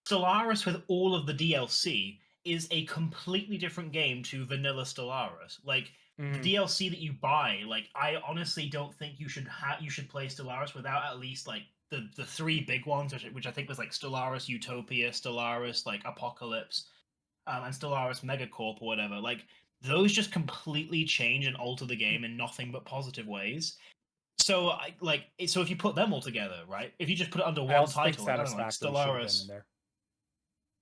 Stellaris with all of the DLC is a completely different game to vanilla Stellaris. Like the Mhm. DLC that you buy, like I honestly don't think you should play Stellaris without at least like the three big ones, which I think was like Stellaris Utopia, Stellaris like Apocalypse, and Stellaris Megacorp or whatever. Like those just completely change and alter the game in nothing but positive ways. So so if you put them all together, right? If you just put it under I one also think title, like I don't know, like Satisfactory should have been in Stellaris. there.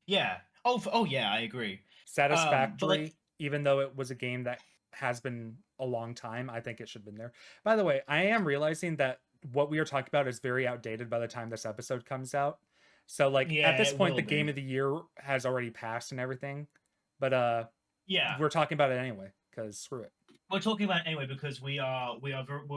Yeah. Oh yeah, I agree. But like Satisfactory, even though it was a game that has been a long time, I think it should have been there. By the way, I am realizing that what we are talking about is very outdated by the time this episode comes out. So like at yeah, this it point, will the game be. of the year has already passed and everything. But Yeah. we're talking about it anyway, because screw it. We're talking about it anyway because we're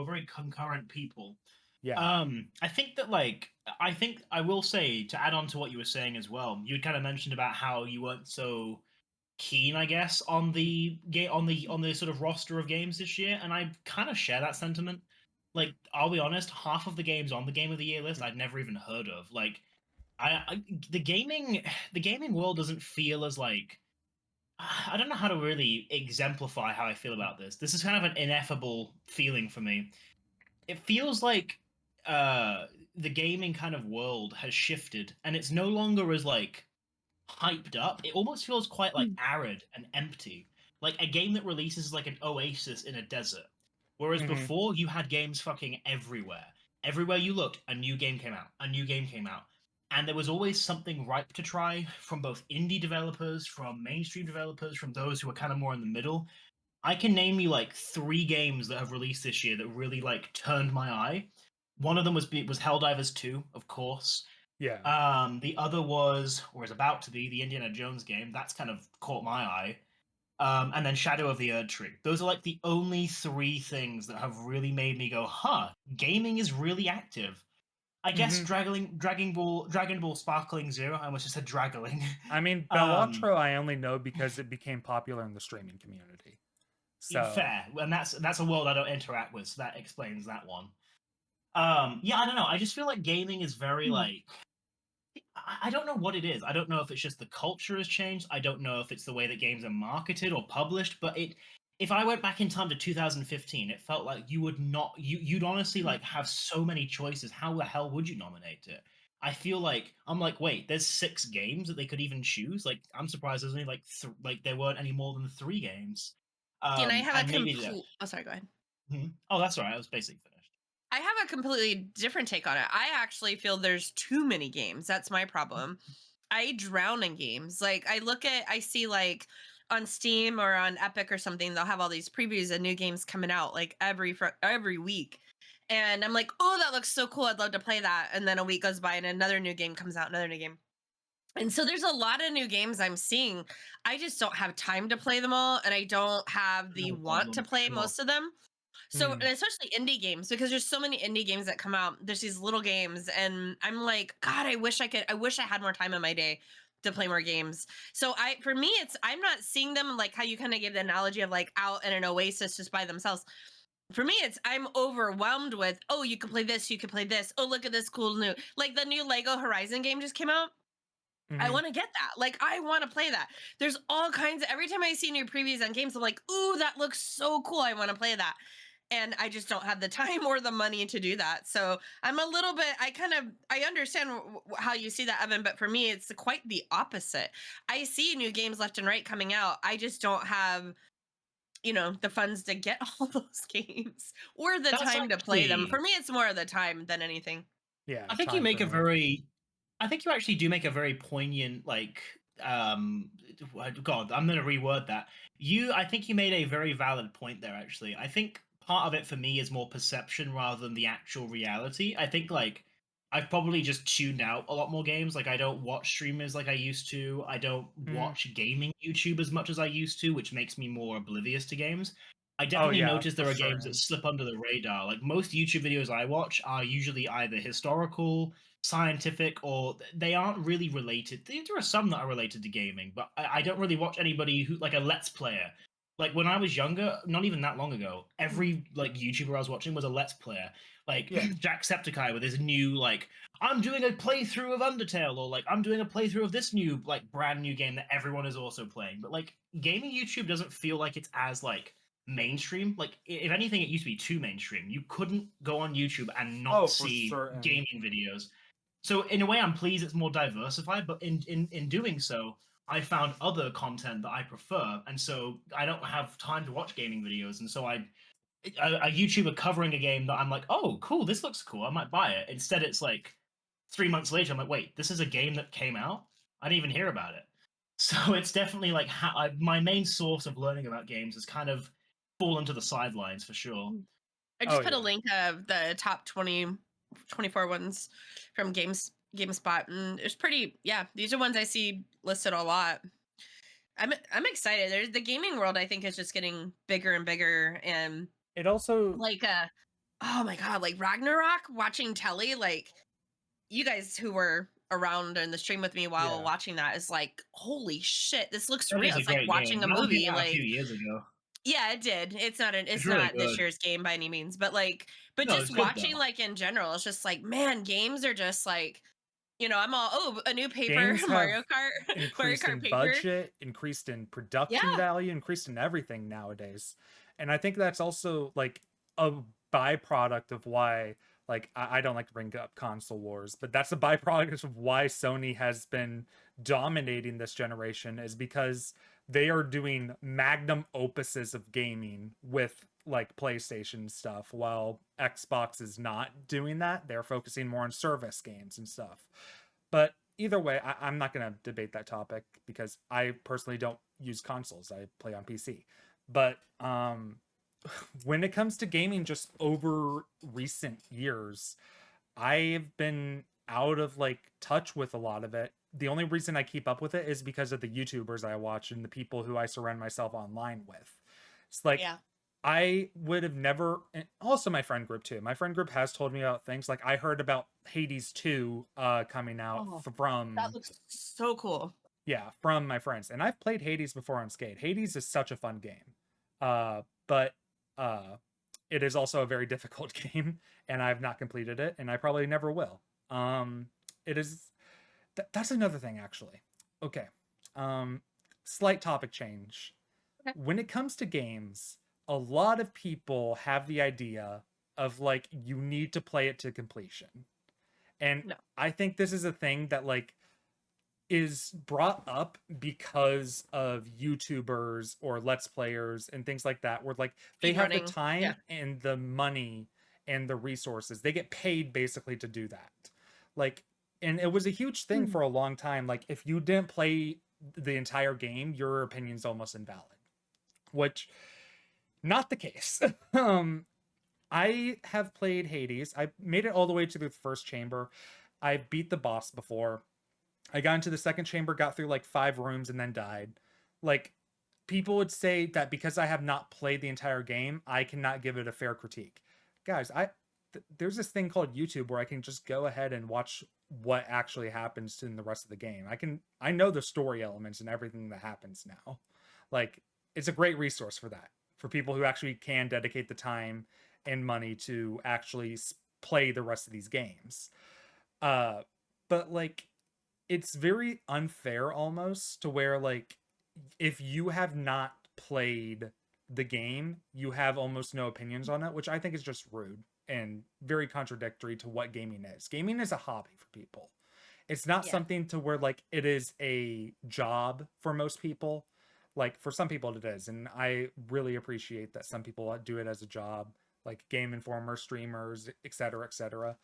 very concurrent people. Yeah. I think that like I think I will say, to add on to what you were saying as well, you kind of mentioned about how you weren't so keen, I guess, on the game on the sort of roster of games this year, and I kind of share that sentiment. Like, I'll be honest, half of the games on the Game of the Year list I'd never even heard of. Like, I the gaming world doesn't feel as like, I don't know how to really exemplify how I feel about this. This is kind of an ineffable feeling for me. It feels like uh the gaming kind of world has shifted, and it's no longer as like hyped up. It almost feels quite like arid and empty. Like a game that releases like an oasis in a desert. Whereas Hmm. before you had games fucking everywhere. Everywhere you looked, a new game came out. A new game came out. And there was always something ripe to try from both indie developers, from mainstream developers, from those who are kind of more in the middle. I can name you like three games that have released this year that really like turned my eye. One of them was Helldivers 2, of course. Yeah. The other was, or is about to be, the Indiana Jones game. That's kind of caught my eye. And then Shadow of the Erd Tree. Those are like the only three things that have really made me go, huh, gaming is really active. I guess Hmm. Dragon Ball Sparkling Zero. I almost just said Draggling. I mean, um, Balatro I only know because it became popular in the streaming community. So Fair, and that's a world I don't interact with, so that explains that one. Yeah, I don't know. I just feel like gaming is very like, I don't know what it is. I don't know if it's just the culture has changed. I don't know if it's the way that games are marketed or published. But if I went back in time to 2015, it felt like you would not, you'd honestly like have so many choices. How the hell would you nominate it? I feel like I'm like, wait, there's 6 games that they could even choose. Like, I'm surprised there's only like like there weren't any more than 3 games. And I have a And maybe complete. Oh, sorry. Go ahead. Oh, that's all right. I was basically finished. I have a completely different take on it. I actually feel there's too many games. That's my problem. I drown in games. Like I see like on Steam or on Epic or something, they'll have all these previews of new games coming out like every week. And I'm like, oh, that looks so cool. I'd love to play that. And then a week goes by and another new game comes out, another new game. And so there's a lot of new games I'm seeing. I just don't have time to play them all. And I don't have the No want to problem. play Sure. most of them. So, hmm. and especially indie games, because there's so many indie games that come out. There's these little games, and I'm like, God, I wish I had more time in my day to play more games. So for me, I'm not seeing them like how you kind of gave the analogy of like out in an oasis just by themselves. For me, I'm overwhelmed with, oh, you can play this, you can play this. Oh, look at this cool like the new Lego Horizon game just came out. I Hmm. want to get that. Like, I want to play that. There's all kinds of, every time I see new previews on games, I'm like, ooh, that looks so cool. I want to play that. And I just don't have the time or the money to do that. So I'm a little bit, I understand how you see that, Evan, but for me, it's quite the opposite. I see new games left and right coming out. I just don't have, the funds to get all those games or the That's time to play them. For actually me, it's more of the time than anything. Yeah, I think you time make for a me. very I think you actually do make a very poignant God, I'm gonna reword that. I think you made a very valid point there actually. I think part of it for me is more perception rather than the actual reality. I think like I've probably just tuned out a lot more games. Like I don't watch streamers like I used to. I don't Mm. watch gaming YouTube as much as I used to, which makes me more oblivious to games. I Oh definitely yeah, notice for there are games that certain. slip under the radar. Like most YouTube videos I watch are usually either historical, scientific, or they aren't really related. There are some that are related to gaming, but I don't really watch anybody who like a let's player. Like when I was younger, not even that long ago, every like YouTuber I was watching was a let's player. Like Yeah. Jacksepticeye with his new like I'm doing a playthrough of Undertale, or like I'm doing a playthrough of this new like brand new game that everyone is also playing. But like gaming YouTube doesn't feel like it's as like mainstream. Like if anything, it used to be too mainstream. You couldn't go on YouTube and Oh, not for see certain. gaming videos. So in a way, I'm pleased it's more diversified. But in doing so, I found other content that I prefer, and so I don't have time to watch gaming videos, and so a YouTuber covering a game that I'm like, oh, cool, this looks cool, I might buy it. Instead, it's like 3 months later, I'm like, wait, this is a game that came out? I didn't even hear about it. So it's definitely like my main source of learning about games has kind of fallen to the sidelines for sure. I Oh just put a yeah. link of the top 20, 24 ones from GameSpot, and it's pretty. Yeah, these are ones I see listed a lot. I'm excited. There's the gaming world. I think is just getting bigger and bigger, and It also like oh my god, like Ragnarok. Watching telly, like you guys who were around in the stream with me while yeah. watching that is like, holy shit, this looks That is real. a It's like great game. watching a That one came movie. out a few Like years ago. yeah, it did. It's It's really not this good. year's game by any means, but like, but No, just it's good watching though. like in general, it's just like, man, games are just like, I'm all, oh, a new paper, Games have Mario Kart, Mario increased Kart in paper. budget, increased in Yeah, production value, increased in everything nowadays. And I think that's also like a byproduct of why like I don't like to bring up console wars, but that's a byproduct of why Sony has been dominating this generation is because they are doing magnum opuses of gaming with like PlayStation stuff while Xbox is not doing that. They're focusing more on service games and stuff. But either way, I'm not going to debate that topic because I personally don't use consoles. I play on PC. But when it comes to gaming, just over recent years, I've been out of like touch with a lot of it. The only reason I keep up with it is because of the YouTubers I watch and the people who I surround myself online with. It's like yeah. I would have never, and also my friend group too. My friend group has told me about things like I heard about Hades 2 coming out Oh, that from, looks so cool. yeah, from my friends. And I've played Hades before on Skade. Hades is such a fun game. But it is also a very difficult game and I've not completed it and I probably never will. It is that's another thing actually. Okay. Um Slight topic change. Okay. When it comes to games, a lot of people have the idea of like you need to play it to completion. And No. I think this is a thing that like is brought up because of YouTubers or Let's Players and things like that, where like they have the Speedrunning. time Yeah. and the money and the resources. They get paid basically to do that. Like, and it was a huge thing for a long time. Like, if you didn't play the entire game, your opinion's almost invalid, which not the case. I have played Hades. I made it all the way to the first chamber. I beat the boss before. I got into the second chamber, got through like 5 rooms, and then died. Like, people would say that because I have not played the entire game, I cannot give it a fair critique. Guys, there's this thing called YouTube where I can just go ahead and watch what actually happens in the rest of the game. I know the story elements and everything that happens now. Like, it's a great resource for that, for people who actually can dedicate the time and money to actually play the rest of these games. Uh, but like it's very unfair almost to where like if you have not played the game, you have almost no opinions on it, which I think is just rude and very contradictory to what gaming is. Gaming is a hobby for people. It's not Yeah. something to where like it is a job for most people. Like for some people it is, and I really appreciate that some people do it as a job, like Game Informer, streamers, etc., etc.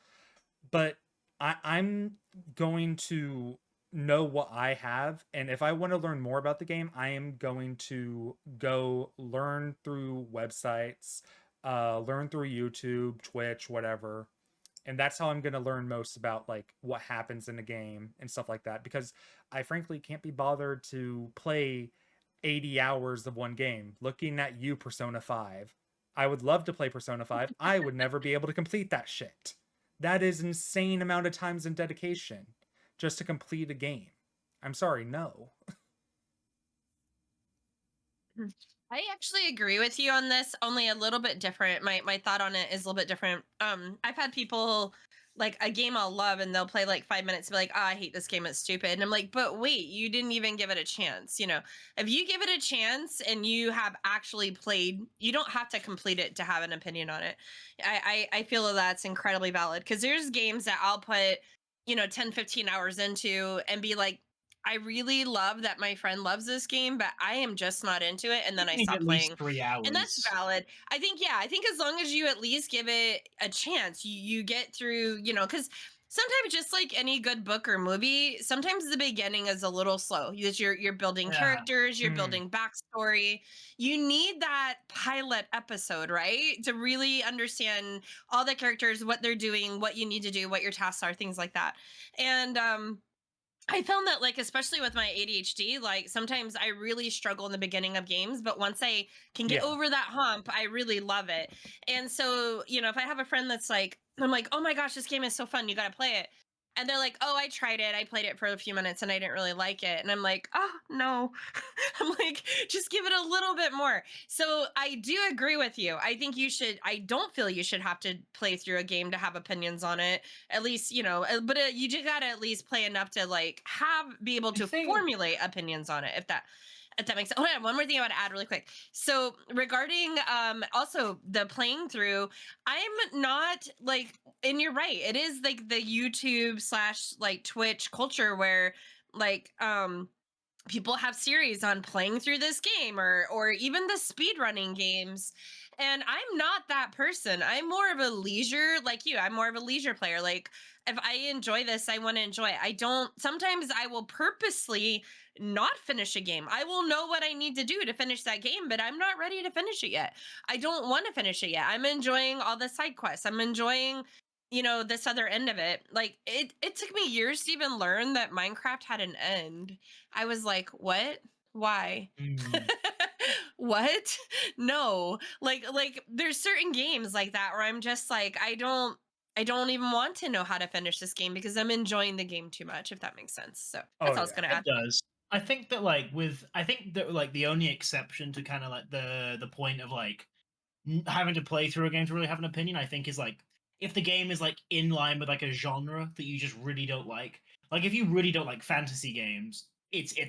But I'm going to know what I have, and if I want to learn more about the game, I am going to go learn through websites, learn through YouTube, Twitch, whatever. And that's how I'm going to learn most about like what happens in the game and stuff like that, because I frankly can't be bothered to play 80 hours of one game. Looking at you, Persona 5. I would love to play Persona 5. I would never be able to complete that shit. That is insane amount of times and dedication just to complete a game. I'm sorry, no. I actually agree with you on this, only a little bit different. My thought on it is a little bit different. I've had people like a game I'll love and they'll play like 5 minutes and be like, oh, I hate this game, it's stupid. And I'm like, but wait, you didn't even give it a chance. You know, if you give it a chance and you have actually played, you don't have to complete it to have an opinion on it. I feel that that's incredibly valid, because there's games that I'll put, 10, 15 hours into and be like, I really love that my friend loves this game, but I am just not into it. And then I Need stop at least playing. 3 hours. And that's valid. I think, I think as long as you at least give it a chance, you get through, because sometimes, just like any good book or movie, sometimes the beginning is a little slow. You're building characters, you're building backstory. You need that pilot episode, right? To really understand all the characters, what they're doing, what you need to do, what your tasks are, things like that. And I found that, like, especially with my ADHD, like sometimes I really struggle in the beginning of games, but once I can get over that hump, I really love it. And so, if I have a friend that's like, I'm like, oh my gosh, this game is so fun, you got to play it. And they're like, oh, I tried it. I played it for a few minutes and I didn't really like it. And I'm like, oh, no. I'm like, just give it a little bit more. So I do agree with you. I think I don't feel you should have to play through a game to have opinions on it. At least, but you just got to at least play enough to like be able to formulate opinions on it. If that makes sense. Oh, yeah, one more thing I want to add really quick. So regarding also the playing through, I'm not like, and you're right, it is like the YouTube / like Twitch culture where like people have series on playing through this game, or even the speed running games. And I'm not that person. I'm more of a leisure, like you. I'm more of a leisure player. Like, if I enjoy this, I want to enjoy it. Sometimes I will purposely not finish a game. I will know what I need to do to finish that game, but I'm not ready to finish it yet. I don't want to finish it yet. I'm enjoying all the side quests. I'm enjoying this other end of it. Like, it took me years to even learn that Minecraft had an end. I was like, what? Why? What? No. Like there's certain games like that where I'm just like, I don't even want to know how to finish this game because I'm enjoying the game too much, if that makes sense. So that's all I was gonna add. It does. I think that the only exception to kind of like the point of like having to play through a game to really have an opinion, I think, is like if the game is like in line with like a genre that you just really don't like. Like if you really don't like fantasy games,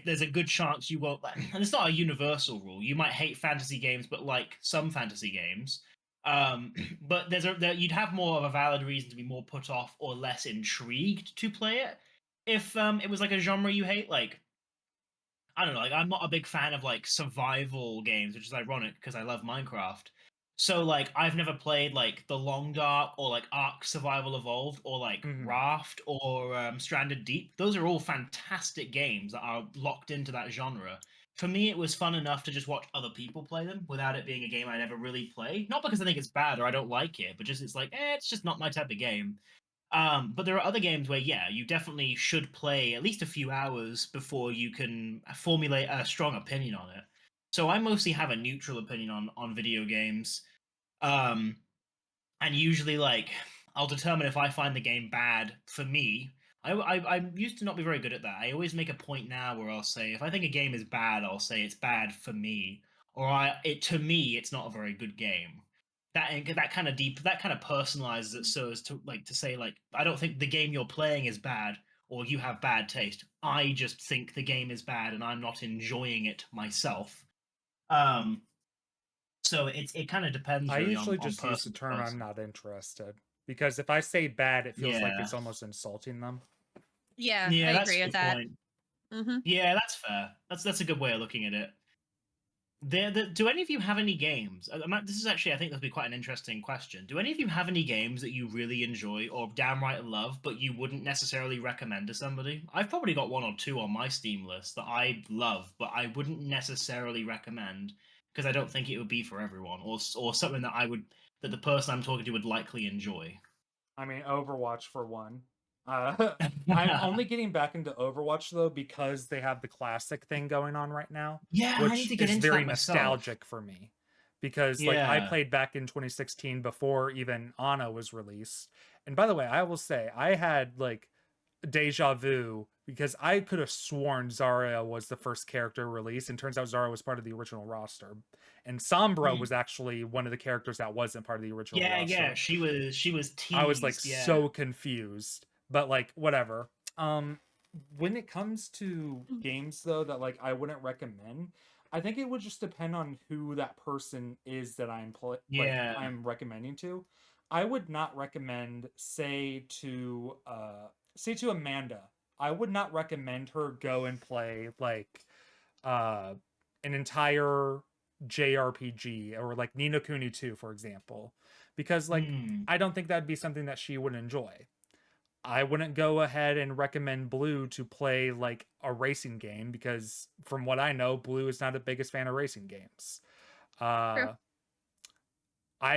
there's a good chance you won't like, and it's not a universal rule. You might hate fantasy games, but like some fantasy games. But you'd have more of a valid reason to be more put off or less intrigued to play it if it was like a genre you hate. Like, I don't know, like I'm not a big fan of like survival games, which is ironic because I love Minecraft. So like I've never played like The Long Dark or like Ark Survival Evolved or like Raft or Stranded Deep. Those are all fantastic games that are locked into that genre. For me, it was fun enough to just watch other people play them without it being a game I'd ever really play. Not because I think it's bad or I don't like it, but just it's like, it's just not my type of game. But there are other games where, yeah, you definitely should play at least a few hours before you can formulate a strong opinion on it. So I mostly have a neutral opinion on video games. And usually, like, I'll determine if I find the game bad for me. I used to not be very good at that. I always make a point now where I'll say, if I think a game is bad, I'll say it's bad for me, or to me, it's not a very good game. That kind of personalizes it so as to like to say like I don't think the game you're playing is bad or you have bad taste. I just think the game is bad and I'm not enjoying it myself. So it kind of depends I really usually on just use the person to term I'm person. not interested, because if I say bad, it feels like Yeah. it's almost insulting them. Yeah, Yeah, I that's agree a with good that. point. Yeah, that's fair. That's a good way of looking at it. Do any of you have any games? This is actually, I think, this would be quite an interesting question. Do any of you have any games that you really enjoy or downright love, but you wouldn't necessarily recommend to somebody? I've probably got one or two on my Steam list that I love, but I wouldn't necessarily recommend because I don't think it would be for everyone, or something that the person I'm talking to would likely enjoy. I mean, Overwatch for one. I'm only getting back into Overwatch though because they have the classic thing going on right now, Yeah, I need which to get is into very that myself. nostalgic for me. Because like I Yeah. played back in 2016 before even Ana was released. And by the way, I will say I had like deja vu because I could have sworn Zarya was the first character released, and turns out Zarya was part of the original roster. And Sombra Hmm. was actually one of the characters that wasn't part of the original Yeah, roster. yeah, she was I was like teased, yeah. so confused, but like whatever. When it comes to games though that like I wouldn't recommend, I think it would just depend on who that person is that Yeah. I'm recommending to. I would not recommend say to Amanda. I would not recommend her go and play like uh an entire JRPG or like Ni no Kuni 2 for example, because like Hmm. I don't think that'd be something that she would enjoy. I wouldn't go ahead and recommend Blue to play like a racing game because from what I know, Blue is not the biggest fan of racing games. True. Uh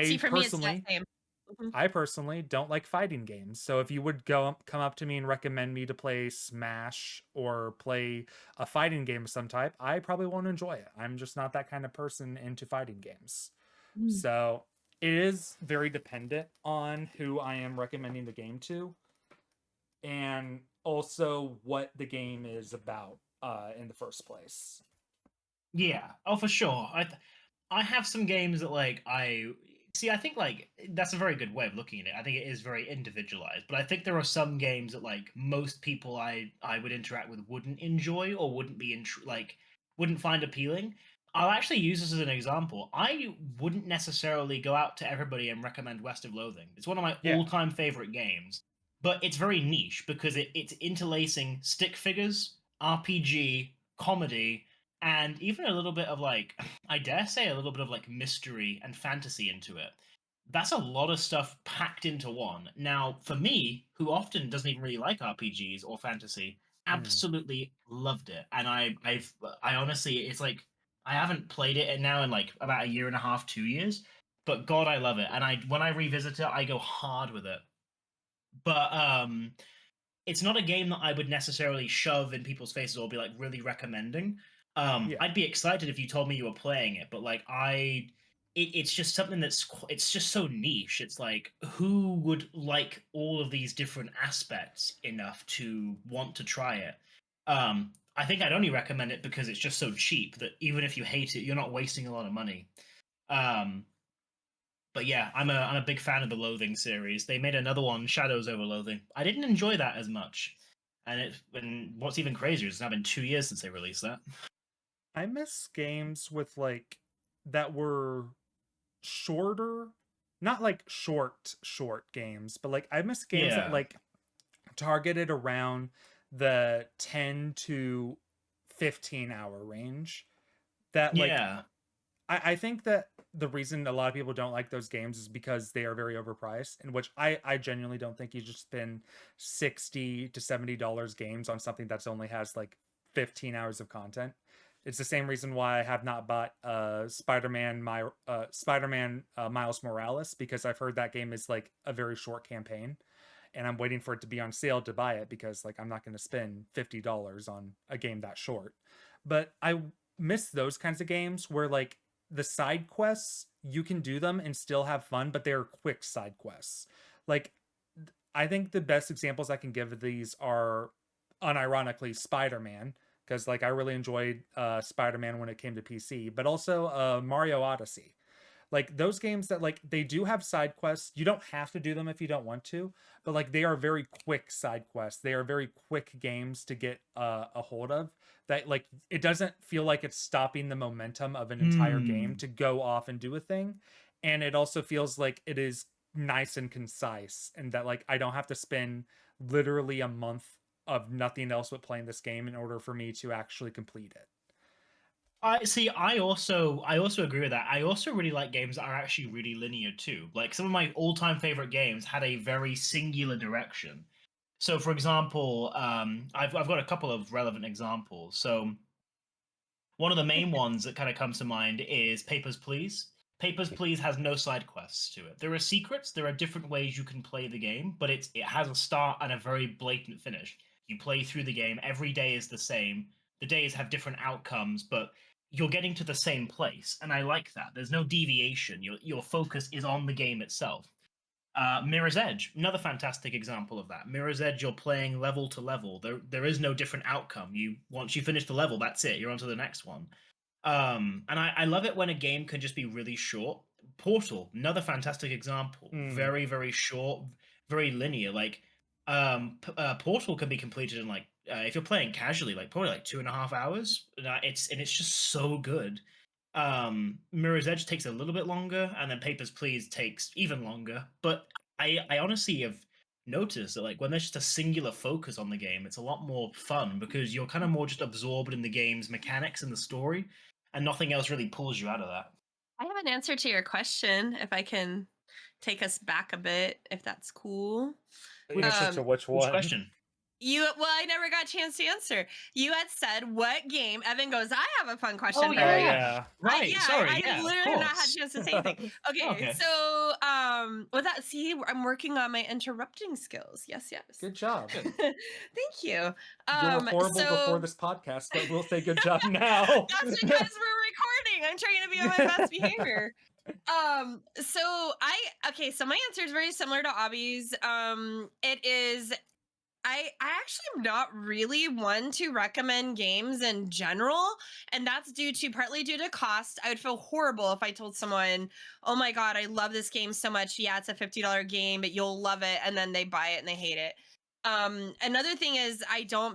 See, I for me, it's that personally same. Mhm. I personally don't like fighting games. So if you would come up to me and recommend me to play Smash or play a fighting game of some type, I probably won't enjoy it. I'm just not that kind of person into fighting games. Mm. So it is very dependent on who I am recommending the game to and also what the game is about in the first place. Yeah. Oh, for sure. I have some games that like I see. I think like that's a very good way of looking at it. I think it is very individualized, but I think there are some games that like most people I would interact with wouldn't enjoy or wouldn't be like wouldn't find appealing. I'll actually use this as an example. I wouldn't necessarily go out to everybody and recommend West of Loathing. It's one of my Yeah. all-time favorite games, but it's very niche because it's interlacing stick figures, RPG, comedy, and even a little bit of like I dare say a little bit of like mystery and fantasy into it. That's a lot of stuff packed into one. Now, for me, who often doesn't even really like RPGs or fantasy, Mm. absolutely loved it. And I honestly, it's like I haven't played it now in like about a year and a half, 2 years, but God, I love it. And I when I revisit it, I go hard with it. But it's not a game that I would necessarily shove in people's faces or be like really recommending. Yeah. I'd be excited if you told me you were playing it, but like it's just something it's just so niche. It's like who would like all of these different aspects enough to want to try it? I think I'd only recommend it because it's just so cheap that even if you hate it, you're not wasting a lot of money. Um, but yeah, I'm a big fan of the Loathing series. They made another one, Shadows Over Loathing. I didn't enjoy that as much, and what's even crazier is it's now been 2 years since they released that. I miss games with like that were shorter, not like short games, but like I miss games that Yeah, like targeted around the 10 to 15-hour range that like yeah, I think that the reason a lot of people don't like those games is because they are very overpriced, in which I genuinely don't think you should spend $60 to $70 games on something that's only has like 15 hours of content. It's the same reason why I have not bought Spider-Man Miles Morales, because I've heard that game is like a very short campaign and I'm waiting for it to be on sale to buy it because like I'm not going to spend $50 on a game that short. But I miss those kinds of games where like the side quests you can do them and still have fun, but they're quick side quests. Like I think the best examples I can give of these are unironically Spider-Man, because like I really enjoyed Spider-Man when it came to PC, but also Mario Odyssey. Like those games that like they do have side quests. You don't have to do them if you don't want to, but like they are very quick side quests. They are very quick games to get a hold of. That like it doesn't feel like it's stopping the momentum of an entire game hmm. to go off and do a thing, and it also feels like it is nice and concise, and that like I don't have to spend literally a month of nothing else but playing this game in order for me to actually complete it. I see. I also agree with that. I also really like games that are actually really linear too. Like some of my all-time favorite games had a very singular direction. So, for example, I've got a couple of relevant examples. So, one of the main ones that kind of comes to mind is Papers, Please. Papers, Please has no side quests to it. There are secrets. There are different ways you can play the game, but it has a start and a very blatant finish. You play through the game. Every day is the same. The days have different outcomes, but you're getting to the same place, and I like that. There's no deviation. Your focus is on the game itself. Mirror's Edge, another fantastic example of that. Mirror's Edge, you're playing level to level. There is no different outcome. Once you finish the level, that's it. You're on to the next one. And I love it when a game can just be really short. Portal, another fantastic example. Very, very short, very linear. Like Portal can be completed in like if you're playing casually, like probably like 2.5 hours. It's just so good. Mirror's Edge takes a little bit longer, and then Papers, Please takes even longer. But I honestly have noticed that like when there's just a singular focus on the game, it's a lot more fun because you're kind of more just absorbed in the game's mechanics and the story, and nothing else really pulls you out of that. I have an answer to your question, if I can take us back a bit, if that's cool. Answer to which Which one? question? I never got a chance to answer. You had said what game? Evan goes, I have a fun question Oh for yeah, you. yeah. Right. Sorry. I Yeah, of literally have not had a course. chance to say anything. Okay, Okay. so with that, see, I'm working on my interrupting skills. Yes, yes. Good job. Good. Thank you. You were horrible before this podcast, but we'll say good job now. That's because we're recording. I'm trying to be on my best behavior. So my answer is very similar to Obby's. It is I actually am not really one to recommend games in general, and that's partly due to cost. I would feel horrible if I told someone, "Oh my god, I love this game so much. Yeah, it's a $50 game, but you'll love it," and then they buy it and they hate it. Another thing is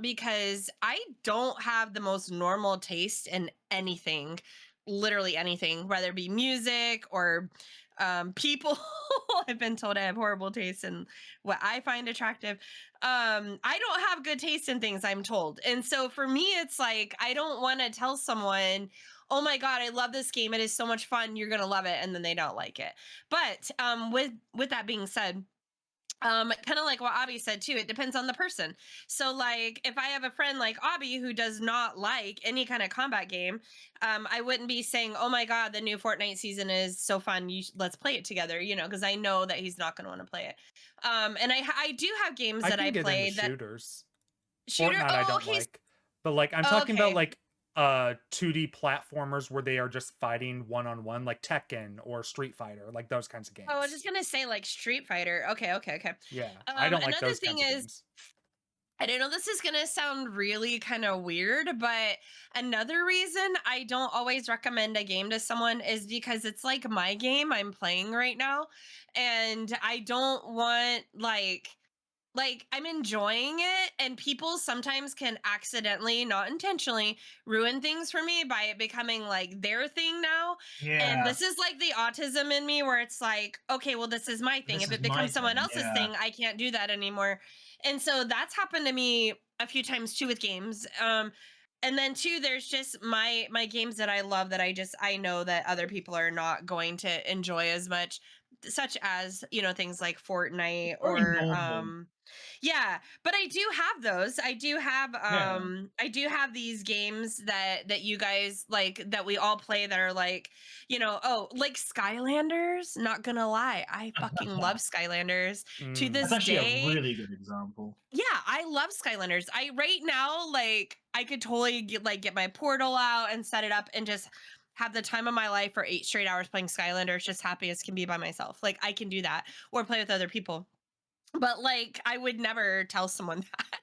because I don't have the most normal taste in anything, literally anything, whether it be music or people. I've been told I have horrible taste in what I find attractive. I don't have good taste in things, I'm told. And so for me, it's like I don't want to tell someone, "Oh my god, I love this game. It is so much fun. You're gonna love it," and then they don't like it. But with that being said, kind of like what Obby said too, it depends on the person. So like if I have a friend like Obby who does not like any kind of combat game, I wouldn't be saying, "Oh my god, the new Fortnite season is so fun, let's play it together," because I know that he's not going to want to play it. And I do have games that can I get play into that shooters. shooter. Fortnite I Oh, don't okay. like. But like I'm talking about Okay. like 2D platformers where they are just fighting one-on-one, like Tekken or Street Fighter, like those kinds of games. Oh, I was just gonna say like Street Fighter. Okay. Yeah, I don't like Another those thing kinds of is, games. I don't know, this is going to sound really kind of weird, but another reason I don't always recommend a game to someone is because it's like my game I'm playing right now. And I don't want like I'm enjoying it, and people sometimes can accidentally, not intentionally, ruin things for me by it becoming like their thing now. And Yeah. this is like the autism in me where it's like, okay, well, this is my thing. This If is it my becomes someone thing, else's yeah. thing, I can't do that anymore. And so that's happened to me a few times too with games. And then too, there's just my games that I love that I know that other people are not going to enjoy as much, such as things like Fortnite Very or normal. yeah, but I do have those. Yeah. I do have these games that you guys like that we all play that are like, like Skylanders, not gonna lie. I fucking love Skylanders to Mm. this That's actually a day. really good example. Yeah, I love Skylanders. I right now like I could totally get my portal out and set it up and just have the time of my life for 8 straight hours playing Skylanders, just happy as can be by myself. Like I can do that or play with other people. But like I would never tell someone that.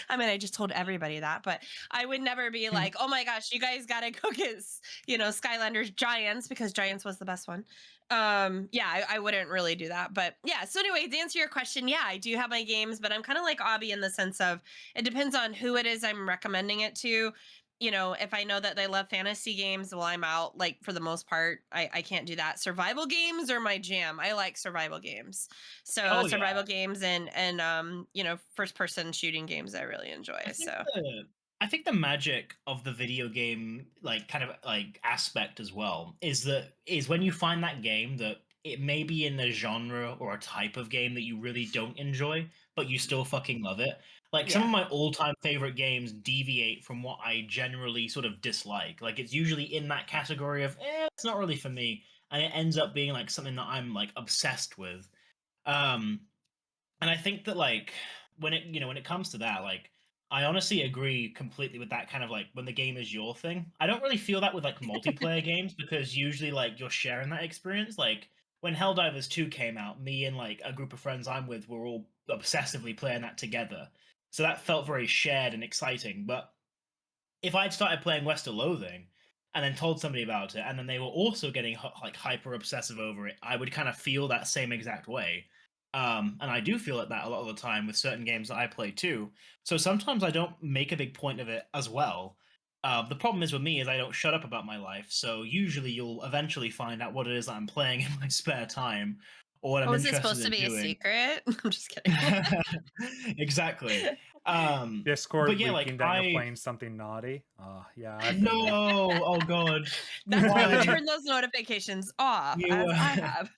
I mean, I just told everybody that, but I would never be like, "Oh my gosh, you guys got to go get, Skylanders Giants," because Giants was the best one. Yeah, I wouldn't really do that. But yeah, so anyway, to answer your question, yeah, I do have my games, but I'm kind of like Obby in the sense of it depends on who it is I'm recommending it to. If I know that they love fantasy games, well, I'm out. Like for the most part, I can't do that. Survival games are my jam. I like survival games. So Oh, yeah. survival games and first person shooting games I really enjoy. I think So I think the magic of the video game, like kind of like aspect as well, is when you find that game that it may be in a genre or a type of game that you really don't enjoy, but you still fucking love it. Like some of Yeah. my all-time favorite games deviate from what I generally sort of dislike. Like it's usually in that category of, it's not really for me, and it ends up being like something that I'm like obsessed with. Um, and I think that like when it comes to that, like I honestly agree completely with that kind of like when the game is your thing. I don't really feel that with like multiplayer games because usually like you're sharing that experience. Like when Helldivers 2 came out, me and like a group of friends I'm with were all obsessively playing that together. So that felt very shared and exciting. But if I'd started playing West of Loathing and then told somebody about it, and then they were also getting like hyper obsessive over it, I would kind of feel that same exact way. And I do feel it that a lot of the time with certain games that I play too. So sometimes I don't make a big point of it as well. The problem is with me is I don't shut up about my life. So usually you'll eventually find out what it is that I'm playing in my spare time or what I'm Oh, is it interested supposed to in be a doing. secret? I'm just kidding. Exactly. Discord But yeah, like leaking that you're playing something naughty. Yeah, I've been there. no, oh god, That's why you why turn those notifications off, you? as I have.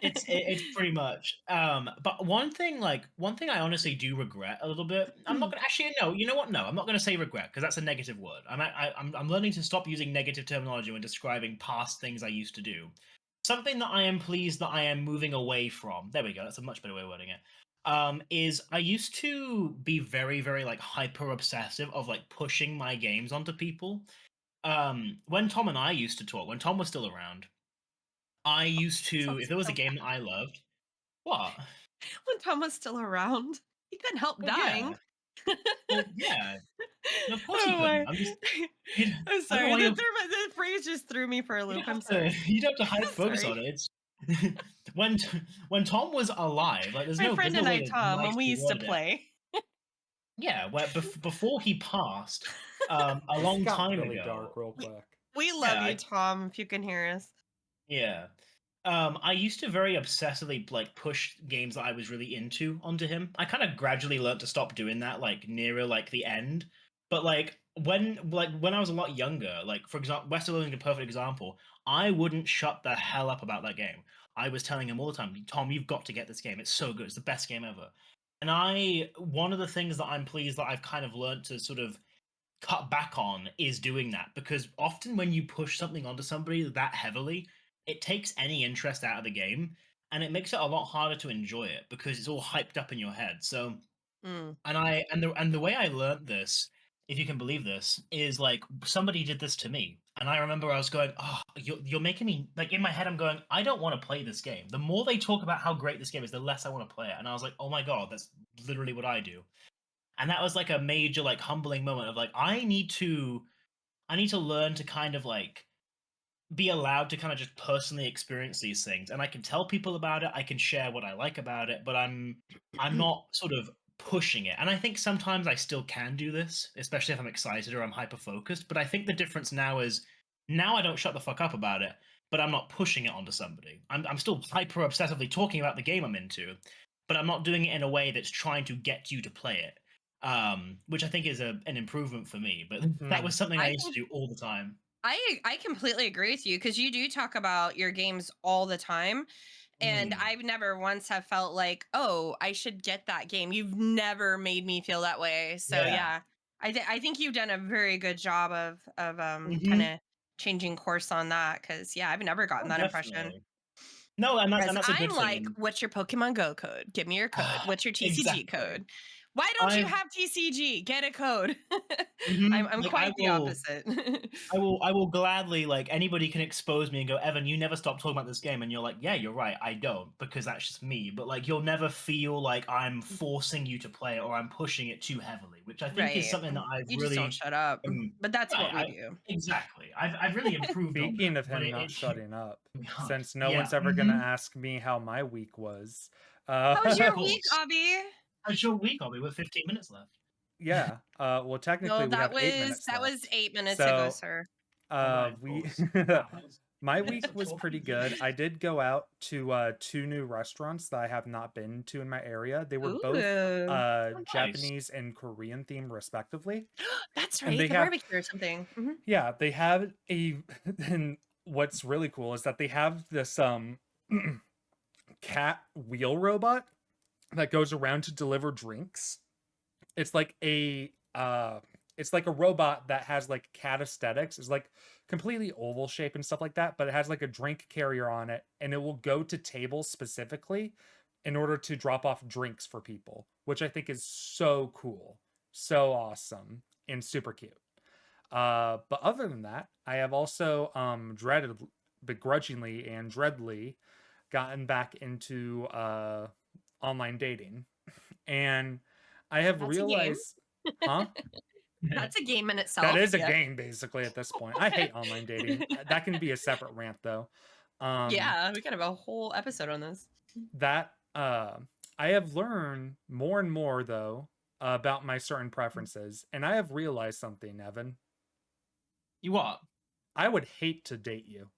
It's pretty much. But one thing I honestly do regret a little bit. I'm not gonna actually no. You know what? No, I'm not gonna say regret because that's a negative word. I'm learning to stop using negative terminology when describing past things I used to do. Something that I am pleased that I am moving away from. There we go. That's a much better way of wording it. Is I used to be very, very like hyper obsessive of like pushing my games onto people. When Tom and I used to talk, when Tom was still around, I used to, if Sounds there was a so game bad. that I loved, what? When Tom was still around, he couldn't help Well, dying. yeah. Well, yeah. No, of course he Oh couldn't. my! I'm just, you know, I'm I don't know sorry. why you're, The phrase just threw me for a you loop. don't I'm have to, sorry. you don't have to hype I'm focus sorry. on it. It's when when Tom was alive, like My there's friend no and way I, to Tom, when we nicely used to word it. play. Yeah, where before he passed, a This long got time really dark ago. real We, quick. we love Yeah, you, Tom. If you can hear us. yeah. I used to very obsessively like push games that I was really into onto him. I kind of gradually learned to stop doing that, like nearer like the end. But like when I was a lot younger, like for example, West Elden is a perfect example. I wouldn't shut the hell up about that game. I was telling him all the time, Tom, you've got to get this game. It's so good. It's the best game ever. And one of the things that I'm pleased that I've kind of learned to sort of cut back on is doing that because often when you push something onto somebody that heavily, it takes any interest out of the game and it makes it a lot harder to enjoy it because it's all hyped up in your head. So Mm. and the way I learned this, if you can believe this, is like somebody did this to me. And I remember I was going, oh, you're making me like in my head, I'm going, I don't want to play this game. The more they talk about how great this game is, the less I want to play it. And I was like, oh my God, that's literally what I do. And that was like a major like humbling moment of like I need to learn to kind of like be allowed to kind of just personally experience these things, and I can tell people about it, I can share what I like about it, but I'm not sort of pushing it. And I think sometimes I still can do this, especially if I'm excited or I'm hyper focused, but I think the difference now is now I don't shut the fuck up about it, but I'm not pushing it onto somebody. I'm still hyper obsessively talking about the game I'm into, but I'm not doing it in a way that's trying to get you to play it. Which I think is an improvement for me, but that was something I I used can to do all the time. I completely agree with you because you do talk about your games all the time. And Mm. I've never once have felt like, oh, I should get that game. You've never made me feel that way. So Yeah. yeah, I think you've done a very good job of kind Mhm. of changing course on that. Because yeah, I've never gotten Oh, that impression. definitely. No, and that's Whereas and that's a I'm good thing, like, and what's your Pokemon Go code? Give me your code. What's your TCG exactly. code? Why don't you I've have TCG? Get a code. I'm like, quite the opposite. I will gladly like, anybody can expose me and go, "Evan, you never stop talking about this game," and you're like, "Yeah, you're right, I don't," because that's just me, but, like, you'll never feel like I'm forcing you to play it or I'm pushing it too heavily, which I think is Right. something that I've You just don't really, shut up. But that's what right, we do. exactly. I've really improved on that, Speaking of but him not it shutting up, God, since no yeah, one's ever gonna ask me how my week was, How was of your week, course. Obby? How's your week, Ollie? With 15 minutes left. yeah, well, No, technically we that have 8 was minutes that was left. 8 minutes ago, So sir. Alright, We boys. Wow, my minutes week of was talking pretty here. good. I did go out to 2 new restaurants that I have not been to in my area. They were both Ooh. Oh, nice. Japanese and Korean themed respectively. That's And they right, the have barbecue or something. yeah, they have a and what's really cool is that they have this cat wheel robot that goes around to deliver drinks. It's like a robot that has like cat aesthetics. It's like completely oval shape and stuff like that, but it has like a drink carrier on it, and it will go to tables specifically in order to drop off drinks for people, which I think is so cool, so awesome, and super cute. But other than that, I have also begrudgingly and dreadly gotten back into online dating. And I have That's a game. realized, huh? That's a game in That itself. is a Yeah. game basically at this point. I hate online dating. That can be a separate rant though. Yeah, we could have a whole episode on this. That I have learned more and more though about my certain preferences, and I have realized something, Evan. You what? I would hate to date you.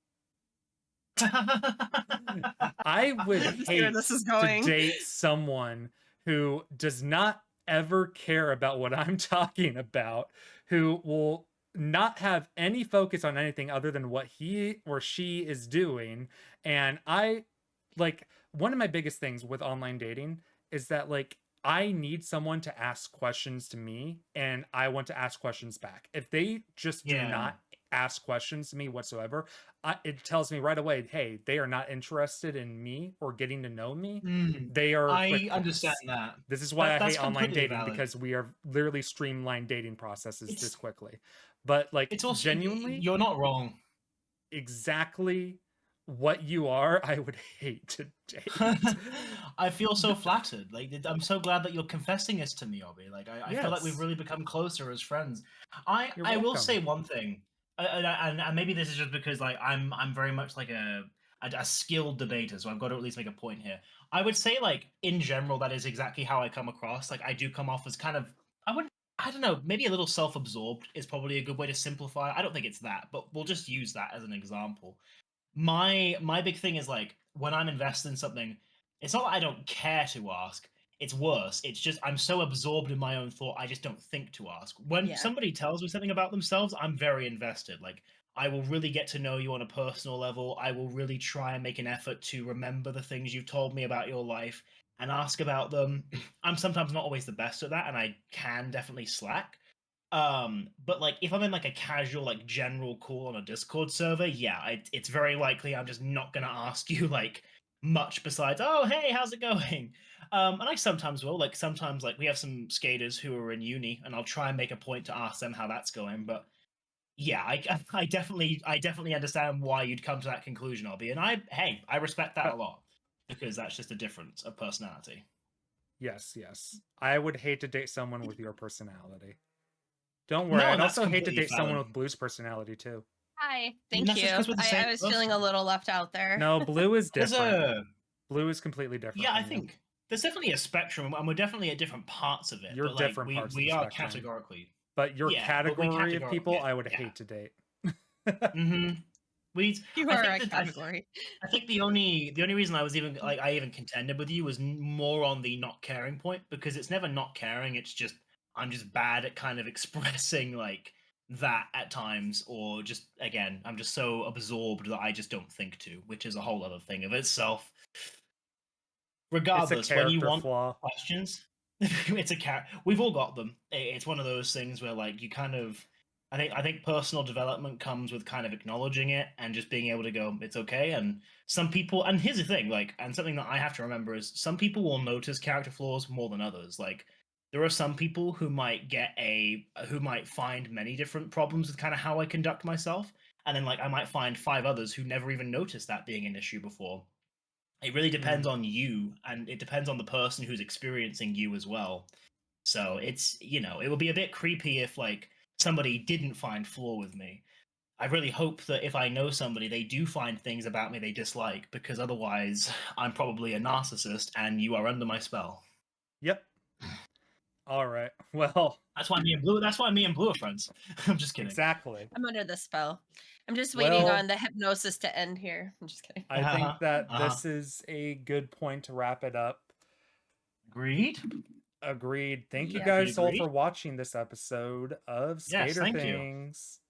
I would See where hate this is to going. date someone who does not ever care about what I'm talking about, who will not have any focus on anything other than what he or she is doing. And I like one of my biggest things with online dating is that like I need someone to ask questions to me and I want to ask questions back. If they just do Yeah. not ask questions to me whatsoever, it tells me right away, hey, they are not interested in me or getting to know me. They are I quick understand quits. that. This is why I That's hate online completely dating, valid. because we are literally streamlined dating processes this It's quickly. But like it's also genuinely, you're not wrong. exactly what you are, I would hate to date. I feel so flattered. Like I'm so glad that you're confessing this to me, Obby. Like I feel like we've Yes, really become closer as friends. you're I will welcome. say one thing, and maybe this is just because like I'm very much like a skilled debater, so I've got to at least make a point here. I would say like in general that is exactly how I come across. Like I do come off as kind of I don't know, maybe a little self-absorbed is probably a good way to simplify. I don't think it's that, but we'll just use that as an example. My big thing is like when I'm invested in something, it's not that I don't care to ask. It's worse. It's just I'm so absorbed in my own thought, I just don't think to ask. When Yeah. somebody tells me something about themselves, I'm very invested. Like I will really get to know you on a personal level. I will really try and make an effort to remember the things you've told me about your life and ask about them. I'm sometimes not always the best at that, and I can definitely slack. But like if I'm in like a casual, like general call on a Discord server, yeah, it's very likely I'm just not gonna ask you like much besides, oh hey, how's it going? And I sometimes will, like sometimes like we have some skaters who are in uni, and I'll try and make a point to ask them how that's going. But yeah, I definitely understand why you'd come to that conclusion, Obby, and I respect that a lot because that's just a difference of personality. Yes, yes. I would hate to date someone with your personality. Don't worry, No, I'd and that's also hate to completely date someone valid. with Blue's personality too. Hi. And Thank that's you. just because we're the same I was feeling a person. little left out there. No, Blue is There's different. a Blue is completely different Yeah, I from you. think there's definitely a spectrum, and we're definitely at different parts of it. You're But like different parts of we the are spectrum. categorically, But your yeah, but we category of categorically, people, I would yeah. hate to date. Mm-hmm. We, You I are think a that category. I think the only reason I was even like I even contended with you was more on the not caring point, because it's never not caring. It's just I'm just bad at kind of expressing like that at times, or just again I'm just so absorbed that I just don't think to, which is a whole other thing of itself. It's a Regardless, when you character want flaw. questions, it's a we've all got them. It's one of those things where like you kind of I think personal development comes with kind of acknowledging it and just being able to go, it's okay. And some people, and here's the thing, like, and something that I have to remember is some people will notice character flaws more than others. Like, there are some people who who might find many different problems with kind of how I conduct myself, and then like I might find 5 others who never even noticed that being an issue before. It really depends on you, and it depends on the person who's experiencing you as well. So it's, it would be a bit creepy if like somebody didn't find flaw with me. I really hope that if I know somebody, they do find things about me they dislike, because otherwise I'm probably a narcissist and you are under my spell. Yep. All right. Well, That's why me and Blue. That's why me and Blue are friends. I'm just kidding. exactly. I'm under the spell. I'm just waiting Well, on the hypnosis to end here. I'm just kidding. I think that Uh-huh. this is a good point to wrap it up. Agreed. Agreed. Thank you Yeah. guys all Agreed. for watching this episode of Yes, Skader thank you. Things.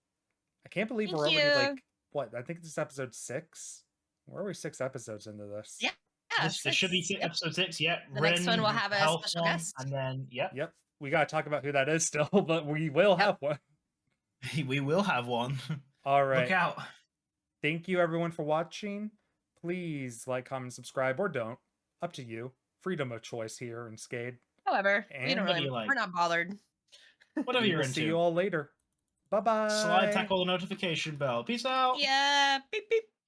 I can't believe Thank we're already you. like what? I think this is episode 6. We're already 6 episodes into this. Yeah. This should be 6. Yep. episode 6. Yeah. The next one will have a health special one, guest. and then Yep. We gotta talk about who that is still, but we will have one. we will have one. All right. Look out. Thank you everyone for watching. Please like, comment, subscribe, or don't. Up to you. Freedom of choice here in Skade. However, we And don't what do really. you like? We're not bothered. Whatever We you're will into. see you all later. Bye bye. Slide tackle the notification bell. Peace out. Yeah. Beep beep.